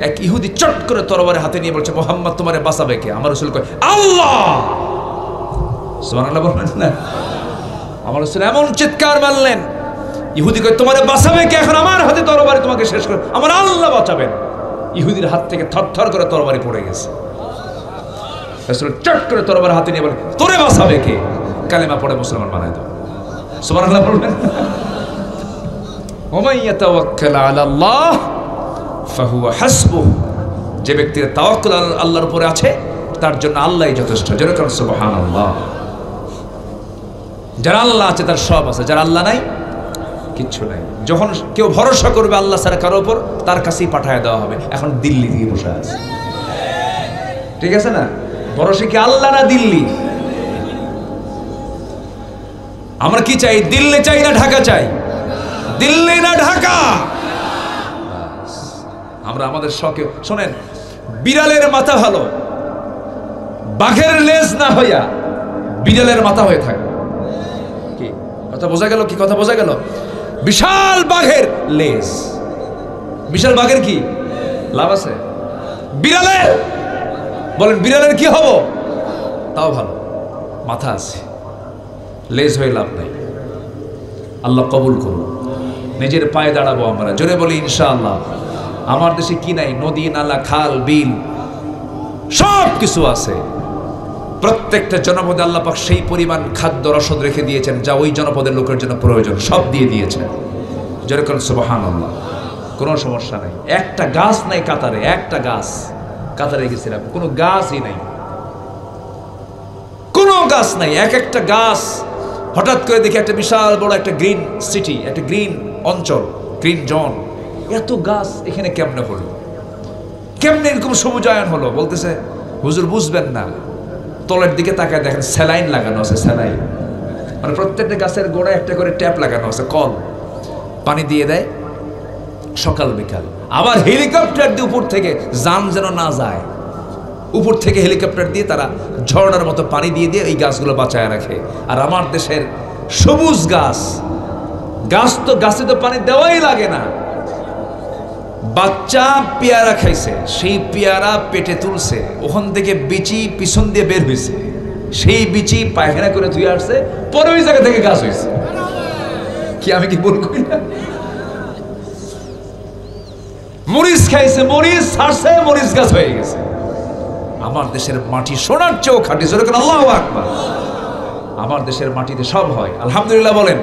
এক ইহুদি চট করে তরবারি হাতে নিয়ে বলছে, মুহাম্মদ তোমারে বাঁচাবে কে? আমার রাসূল কয়, আল্লাহ। সুবহানাল্লাহ বলবেন না? আমার রাসূল এমন চিৎকার মারলেন, ইহুদি কয়, তোমারে বাঁচাবে কে? এখন আমার হাতে তরবারি তোমাকে শেষ করে, আমার আল্লাহ বাঁচাবেন। ইহুদির হাত থেকে থরথর করে তরবারি পড়ে গেছে। রাসূল চট করে তরবারি হাতে নিয়ে বলে, তোরে বাঁচাবে কে? কালেমা পড়ে মুসলমান বানায় দাও। সুবহানাল্লাহ বলবেন? ওয়া মান ইয়াতাওয়াক্কাল আলাল্লাহ ফাহুয়া হাসবুহ, যে ব্যক্তির তাওয়াক্কুল আল্লাহর উপরে আছে তার জন্য আল্লাহই যথেষ্ট। জোরে বলুন সুবহানাল্লাহ। যার আল্লাহ আছে তার সব আছে, যার আল্লাহ নাই কিচ্ছু নাই। যখন কেউ ভরসা করবে আল্লাহ ছাড়া কারো উপর, তার কাছেই পাঠায় দেওয়া হবে। এখন দিল্লি দিয়ে বসে আছে, ঠিক আছে না? ভরসা কি আল্লাহ না দিল্লি? আমরা কি চাই? দিল্লি চাই না ঢাকা চাই? দিল্লি না ঢাকা? আমরা আমাদের শখে, শোনেন, বিড়ালের মাথা ভালো, বাঘের লেজ না হইয়া বিড়ালের মাথা হয়ে থাকে। কি কথা বোঝা গেল? কি কথা বোঝা গেল? বিশাল বাঘের লেজ, বিশাল বাঘের কি লাভ আছে? বিড়ালের, বলেন বিড়ালের কি হবো? তাও ভালো, মাথা আছে, লেজ হয়ে লাভ নাই। আল্লাহ কবুল করুন। নিজের পায়ে দাঁড়াবো আমরা, জোরে বলি ইনশাআল্লাহ। আমার দেশে কি নাই? নদী, নালা, খাল, বিল সব কিছু আছে। প্রত্যেকটা জনপদে আল্লাহ পাক সেই পরিমাণ খাদ্য রসদ রেখে দিয়েছেন যা ওই জনপদের লোকের জন্য প্রয়োজন, সব দিয়ে দিয়েছেন। জোরে বলেন সুবহানাল্লাহ। কোনো সমস্যা নাই। একটা গাছ নাই কাতারে, একটা গাছ। কাতারে গেছিলাম, কোনো গাছই নাই, কোনো গাছ নাই। এক একটা গাছ, হঠাৎ করে দেখি একটা বিশাল বড় একটা গ্রিন সিটি, একটা গ্রিন অঞ্চল, গ্রিন জোন। এত গাছ এখানে কেমনে হলো? কেমনে এরকম সবুজায়ন হলো? বলতেছে, হুজুর বুঝবেন না, তলের দিকে তাকায় দেখেন স্যালাইন লাগানো আছে, স্যালাইন। মানে প্রত্যেকটা গাছের গোড়ায় একটা করে ট্যাপ লাগানো আছে, কল, পানি দিয়ে দেয় সকাল বিকাল। আবার হেলিকপ্টার দিয়ে উপর থেকে, যান যেন না যায়, উপর থেকে হেলিকপ্টার দিয়ে তারা ঝর্ণার মতো পানি দিয়ে দিয়ে এই গাছগুলো বাঁচায় রাখে। আর আমার দেশের সবুজ গাছ, গাছে তো পানি দেওয়াই লাগে না। বাচ্চা পেয়ারা খাইছে, সেই পেয়ারা পেটে তুলছে, ওখান থেকে বিচি পিছন দিয়ে বের হয়েছে, সেই বিচি পায়খানা করে ধুয়ে আসছে, পরে ওই জায়গা থেকে গাছ হয়েছে। কি আমি কি বলবো না? মরিচ খাইছে, মরিচ ছাড়ছে, মরিচ গাছ হয়ে গেছে। আমার দেশের মাটি সোনার চেয়েও খাঁটি। জোরে করে আল্লাহু আকবার। আমার দেশের মাটিতে সব হয়, আলহামদুলিল্লাহ বলেন।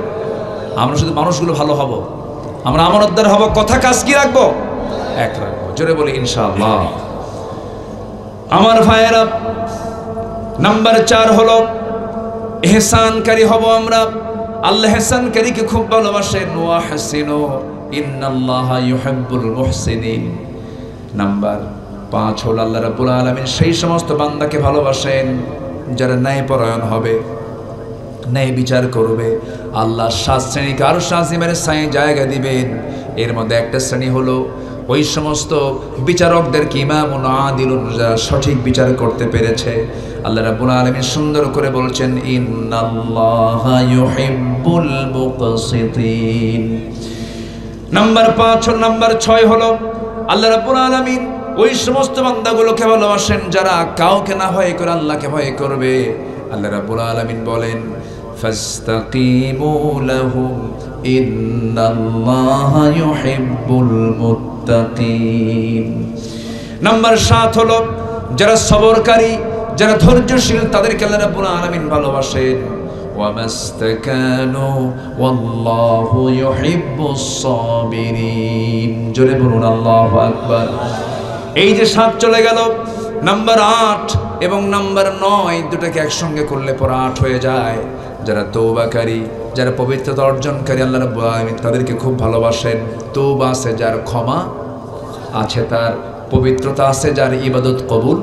আমরা শুধু মানুষগুলো ভালো হব, আমরা আমানতদার হব, কথা কাজ কি রাখবো? এক রাখবো। জোরে বলি ইনশাআল্লাহ। আমার ভাইয়েরা, নাম্বার 4 হলো ইহসানকারী হব আমরা। আল্লাহ ইহসানকারীকে খুব ভালোবাসেন। ওয়া হাসিনু ইন্নাল্লাহা ইউহিব্বুল মুহসিনিন। নাম্বার 5 হলো আল্লাহ রাব্বুল আলামিন সেই সমস্ত বান্দাকে ভালোবাসেন যারা ন্যায়পরায়ণ হবে, ন্যায় বিচার করবে। আল্লাহ 7 শ্রেণীকে আরো শাসিমের ছায়ে জায়গা দিবেন। এর মধ্যে একটা শ্রেণী হলো ওই সমস্ত বিচারকদেরকে ইমামুন আদিলুন, যারা সঠিক বিচার করতে পেরেছে। আল্লাহ রাব্বুল আলামিন সুন্দর করে বলছেন ইন্নাল্লাহা ইউহিব্বুল মুকসিতিন। নাম্বার 5 ও নাম্বার 6 হলো আল্লাহ রাব্বুল আলামিন ওই সমস্ত বান্দাগুলোকে ভালোবাসেন যারা কাউকে না ভয় করে আল্লাহকে ভয় করবে। আল্লাহ রাব্বুল আলামিন বলেন ফাস্তাকিমু লাহুম ইন্নাল্লাহা ইউহিব্বুল মুত্তাকিন। নাম্বার 7 হলো যারা সবরকারী, যারা ধৈর্যশীল, তাদেরকে আল্লাহ রাব্বুল আলামিন ভালোবাসেন। ওয়ামাস্তাকানু ওয়াল্লাহু ইউহিব্বুস সাবিরিন। জোরে বলুন আল্লাহু আকবার। এই যে 7 চলে গেল, নাম্বার 8 এবং নাম্বার 9 দুটোকে একসঙ্গে করলে পর 8 হয়ে যায়। যারা তওবাকারী, যারা পবিত্রতা অর্জনকারী, আল্লাহ রাব্বুল আলামিন তাদেরকে খুব ভালোবাসেন। তওবা আছে যার, ক্ষমা আছে তার, পবিত্রতা আছে যার, ইবাদত কবুল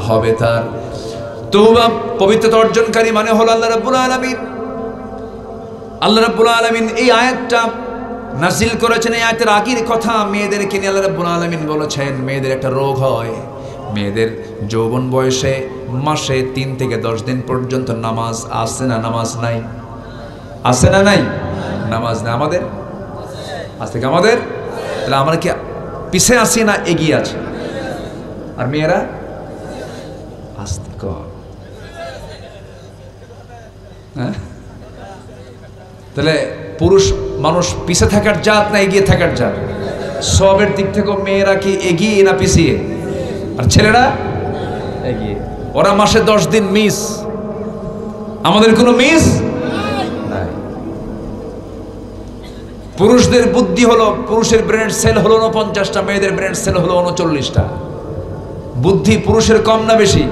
হবে তার। তওবা পবিত্রতা অর্জনকারী মানে হলো আল্লাহ রাব্বুল আলামিন। আল্লাহ রাব্বুল আলামিন এই আয়াতটা নাজিল করেছেন। এই আয়াতের আগের কথা মেয়েদেরকে নিয়ে আল্লাহ রাব্বুল আলামিন বলেছেন মেয়েদের একটা রোগ হয়। মেয়েদের যৌবন বয়সে মাসে 3 থেকে 10 দিন পর্যন্ত নামাজ আসে না, নামাজ নাই, আছে না নাই? নামাজ না আমাদের আজ থেকে আমাদের, তাহলে আমরা কি পিছে আছি না এগিয়ে আছি? আর মেয়েরা আস্তে কর, হ্যাঁ? তাহলে পুরুষ মানুষ পিছে থাকার জাত না এগিয়ে থাকার জাত? সবের দিক থেকে মেয়েরা কি এগিয়ে না পিছিয়ে? আর ছেলেরা এগিয়ে। ওরা মাসে 10 দিন মিস, আমাদের কোনো মিস নাই। পুরুষদের বুদ্ধি হলো, পুরুষের ব্রেন সেল হলো 49টা, মেয়েদের ব্রেন সেল হলো 39টা। বুদ্ধি পুরুষের কম না বেশি?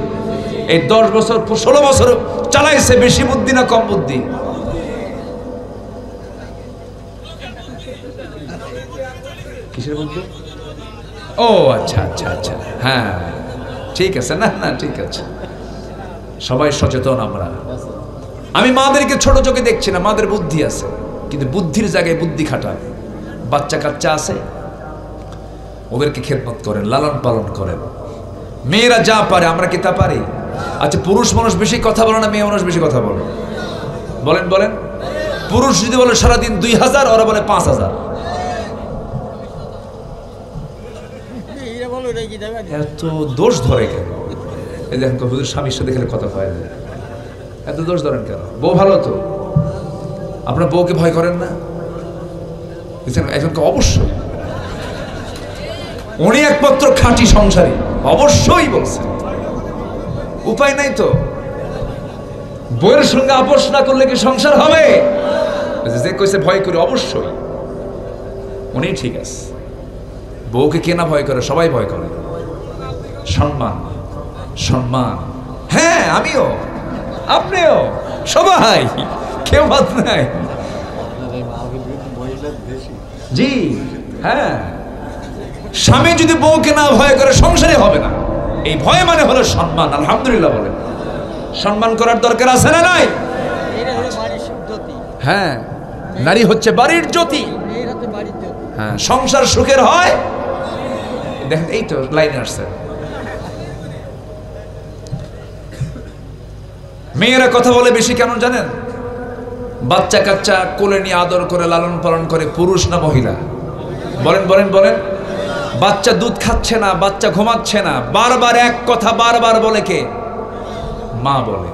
এই 10 বছর 16 বছর চালাইছে, বেশি বুদ্ধি না কম বুদ্ধি? কিসের বুদ্ধি? ও আচ্ছা আচ্ছা আচ্ছা, হ্যাঁ ঠিক আছে, না না ঠিক আছে, সবাই সচেতন আমরা। আমি মাদেরকে ছোট চোখে দেখছি না, মাদের বুদ্ধি আছে, কিন্তু বুদ্ধির জায়গায় বুদ্ধি খাটান। বাচ্চা কাচ্চা আছে, ওদেরকে খেদমত করেন, লালন পালন করেন। মেয়েরা যা পারে আমরা কি তা পারি? আচ্ছা, পুরুষ মানুষ বেশি কথা বলে না মেয়ে মানুষ বেশি কথা বলে? বলেন বলেন। পুরুষ যদি বলে সারাদিন 2000, ওরা বলে 5000। এত দোষ ধরে কেন? এই দেখেন হুজুর স্বামীর সাথে খেলে কথা হয় না, এত দোষ ধরেন কেন? বউ ভালো তো, আপনার বউকে ভয় করেন না? একজনকে অবশ্যই, উনি একমাত্র খাঁটি সংসারী, অবশ্যই বলছেন, উপায় নাই তো। বউয়ের সঙ্গে আপোষ না করলে কি সংসার হবে? যে কইছে ভয় করি, অবশ্যই উনি ঠিক আছে। বউকে কে না ভয় করে? সবাই ভয় করে। সম্মান, সম্মান, হ্যাঁ আমিও, আপনিও, সবাই, কেউ বাদ নাই। জি হ্যাঁ, স্বামী যদি বউকে না ভয় করে সংসারে হবে না। এই ভয় মানে হলো সম্মান। আলহামদুলিল্লাহ বলে সম্মান করার দরকার আছে না নাই? হ্যাঁ, নারী হচ্ছে বাড়ির জ্যোতি। হ্যাঁ, সংসার সুখের হয়। দেখেন এই তো লাইনে আসছে। মেয়েরা কথা বলে বেশি কেন জানেন? বাচ্চা কাচ্চা কোলে নিয়ে আদর করে লালন পালন করে। পুরুষ না মহিলা? বলেন বলেন বলেন। বাচ্চা দুধ খাচ্ছে না, বাচ্চা ঘুমাচ্ছে না, বারবার এক কথা বারবার বলে কে? মা বলে।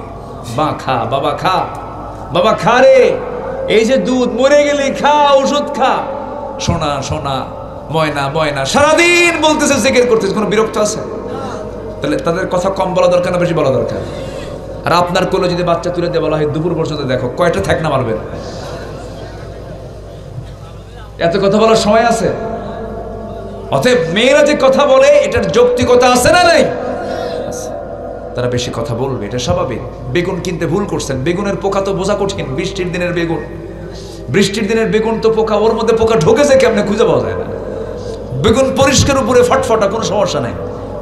মা খা, বাবা খা, বাবা খা রে, এই যে দুধ, মরে গেলে খা, ওষুধ খা, সোনা সোনা, ময়না ময়না, সারাদিন বলতেছে, জিকির করতেছে। কোনো বিরক্ত আছে? তাহলে তাদের কথা কম বলা দরকার না বেশি বলা দরকার? আর আপনার কোলে যদি বাচ্চা তুলে দিয়ে বলা হয় দুপুর পর্যন্ত দেখো, কয়টা থাকনা মারবেন? এত কথা বলার সময় আছে? অতএব মেয়েরা যে কথা বলে এটার যৌক্তিকতা আছে না নাই? তারা বেশি কথা বলবে, এটা স্বাভাবিক। বেগুন কিনতে ভুল করছেন, বেগুনের পোকা তো বোঝা কঠিন। বৃষ্টির দিনের বেগুন, বৃষ্টির দিনের বেগুন তো পোকা, ওর মধ্যে পোকা ঢুকেছে কেমনে খুঁজে পাওয়া যায় না। বেগুন পরিষ্কার উপরে ফটফটা, কোনো সমস্যা নাই।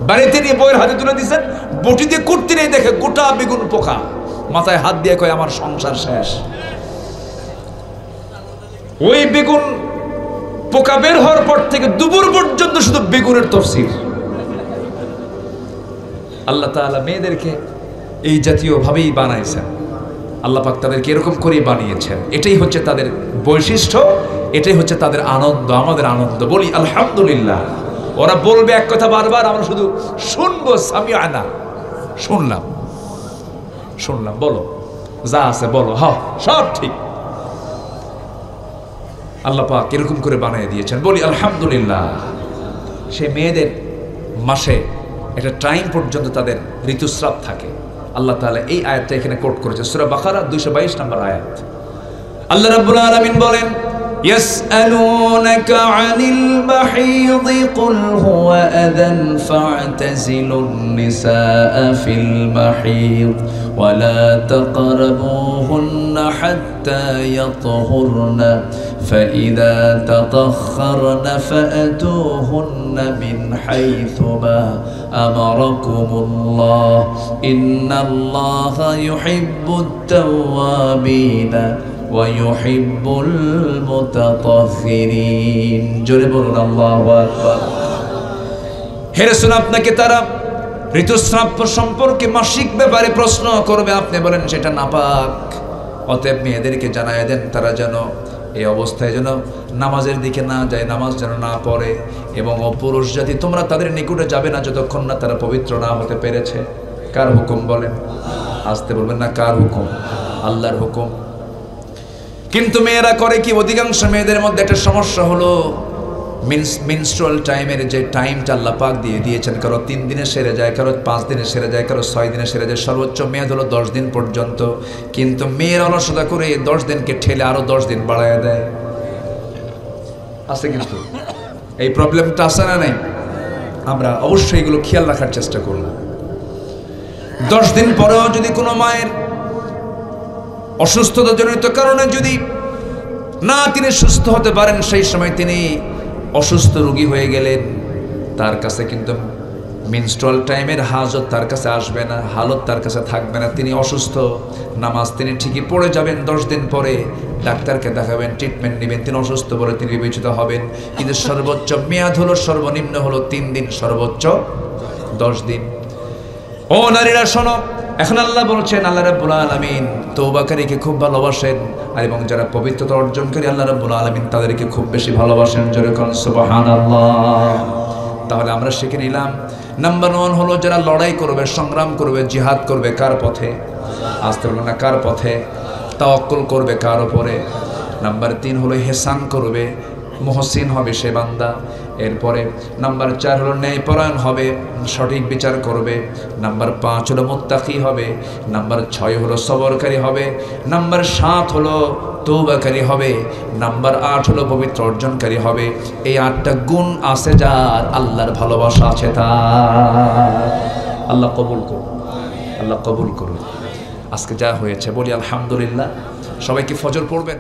বাড়িতে নিয়ে বইয়ের হাতে তুলে দিচ্ছেন, বটি দিয়ে কুটতে নিয়ে দেখে গোটা বেগুন পোকা। মাথায় হাত দিয়ে কয় আমার সংসার শেষ। ওই বেগুন পোকা বের হওয়ার পর থেকে দুপুর পর্যন্ত শুধু বেগুনের তফসির। আল্লাহ তাআলা মেয়েদেরকে এই জাতীয় ভাবেই বানাইছেন। আল্লাহ পাক তাদেরকে এরকম করেই বানিয়েছেন। এটাই হচ্ছে তাদের বৈশিষ্ট্য, এটাই হচ্ছে তাদের আনন্দ, আমাদের আনন্দ। বলি আলহামদুলিল্লাহ। ওরা বলবে এক কথা বারবার, আমরা শুধু শুনবো। সামিআনা, শুনলাম শুনলাম, বলো যা আছে বলো, হ্যাঁ সব ঠিক। আল্লাহ পাক এরকম করে বানিয়ে দিয়েছেন, বলি আলহামদুলিল্লাহ। সে মেয়েদের মাসে একটা টাইম পর্যন্ত তাদের ঋতুস্রাব থাকে। আল্লাহ তাআলা এই আয়াতটা এখানে কোট করেছে, সূরা বাকারা 222 নম্বর আয়াত। আল্লাহ রাব্বুল আলামিন বলেন, يسألونك عن المحيض قل هو أذى فاعتزلوا النساء في المحيض ولا تقربوهن حتى يطهرن فإذا تطهرن فأتوهن من حيث ما أمركم الله إن الله يحب التوابين ويحب المتطهرين জোরে বলুন আল্লাহু আকবার। হে রাসূল, আপনাকে তারা ঋতুস্রাব সম্পর্কে মাসিক ব্যাপারে প্রশ্ন করবে, আপনি বলেন সেটা নাপাক। অতএব মেয়েদেরকে জানায় দেন তারা যেন এই অবস্থায় যেন নামাজের দিকে না যায়, নামাজ যেন না পড়ে। এবং অপুরুষ জাতি, তোমরা তাদের নিকটে যাবে না যতক্ষণ না তারা পবিত্র না হতে পেরেছে। কার হুকুম বলেন? আসতে বলবেন না, কার হুকুম? আল্লাহর হুকুম। কিন্তু মেয়েরা করে কি, অধিকাংশ মেয়েদের মধ্যে একটা সমস্যা হলো মিনস্ট্রুয়াল টাইমের যে টাইমটা আল্লাহ পাক দিয়ে দিয়েছেন, কারো 3 দিনে সেরে যায়, কারো 5 দিনে সেরে যায়, কারো 6 দিনে সেরে যায়, সর্বোচ্চ মেয়াদ হলো 10 দিন পর্যন্ত। কিন্তু মেয়ের অলসতা করে 10 দিনকে ঠেলে আরো 10 দিন বাড়ায় দেয়। আছে কিন্তু এই প্রবলেমটা আছে না নাই? আমরা অবশ্যই এগুলো খেয়াল রাখার চেষ্টা করলাম। 10 দিন পরেও যদি কোনো মায়ের অসুস্থতাজনিত কারণে যদি না তিনি সুস্থ হতে পারেন, সেই সময় তিনি অসুস্থ রোগী হয়ে গেলেন, তার কাছে কিন্তু মিনস্ট্রুয়াল টাইমের হাজত তার কাছে আসবে না, হালত তার কাছে থাকবে না। তিনি অসুস্থ, নামাজ তিনি ঠিকই পড়ে যাবেন, 10 দিন পরে ডাক্তারকে দেখাবেন, ট্রিটমেন্ট নেবেন, তিনি অসুস্থ বলে তিনি বিবেচিত হবেন। কিন্তু সর্বোচ্চ মেয়াদ হলো, সর্বনিম্ন হলো 3 দিন, সর্বোচ্চ 10 দিন। ও নারীরা শোনো, এখন আল্লাহ বলছেন, আল্লাহ রাব্বুল আলামিন তওবাকারীকে খুব ভালোবাসেন, আর এবং যারা পবিত্রতা অর্জনকারী আল্লাহ রাব্বুল আলামিন তাদেরকে খুব বেশি ভালোবাসেন। জোরে কোন সুবহানাল্লাহ। তাহলে আমরা শিখে নিলাম, নাম্বার 1 হলো যারা লড়াই করবে, সংগ্রাম করবে, জিহাদ করবে, কার পথে? আসতে বলবেন না, কার পথে? তাওয়াক্কুল করবে কার উপরে? নাম্বার 3 হলো ইহসান করবে, মুহসিন হবে সে বান্দা। এরপরে নাম্বার 4 হলো ন্যায়পরায়ণ হবে, সঠিক বিচার করবে। নাম্বার 5 হলো মুত্তাকি হবে। নাম্বার 6 হলো সবরকারী হবে। নাম্বার 7 হলো তওবাকারী হবে। নাম্বার 8 হলো পবিত্র অর্জনকারী হবে। এই 8টা গুণ আছে যার, আল্লাহর ভালোবাসা আছে তার। আল্লাহ কবুল করুন, আল্লাহ কবুল করুন। আজকে যা হয়েছে বলি আলহামদুলিল্লাহ। সবাই কি ফজর পড়বেন?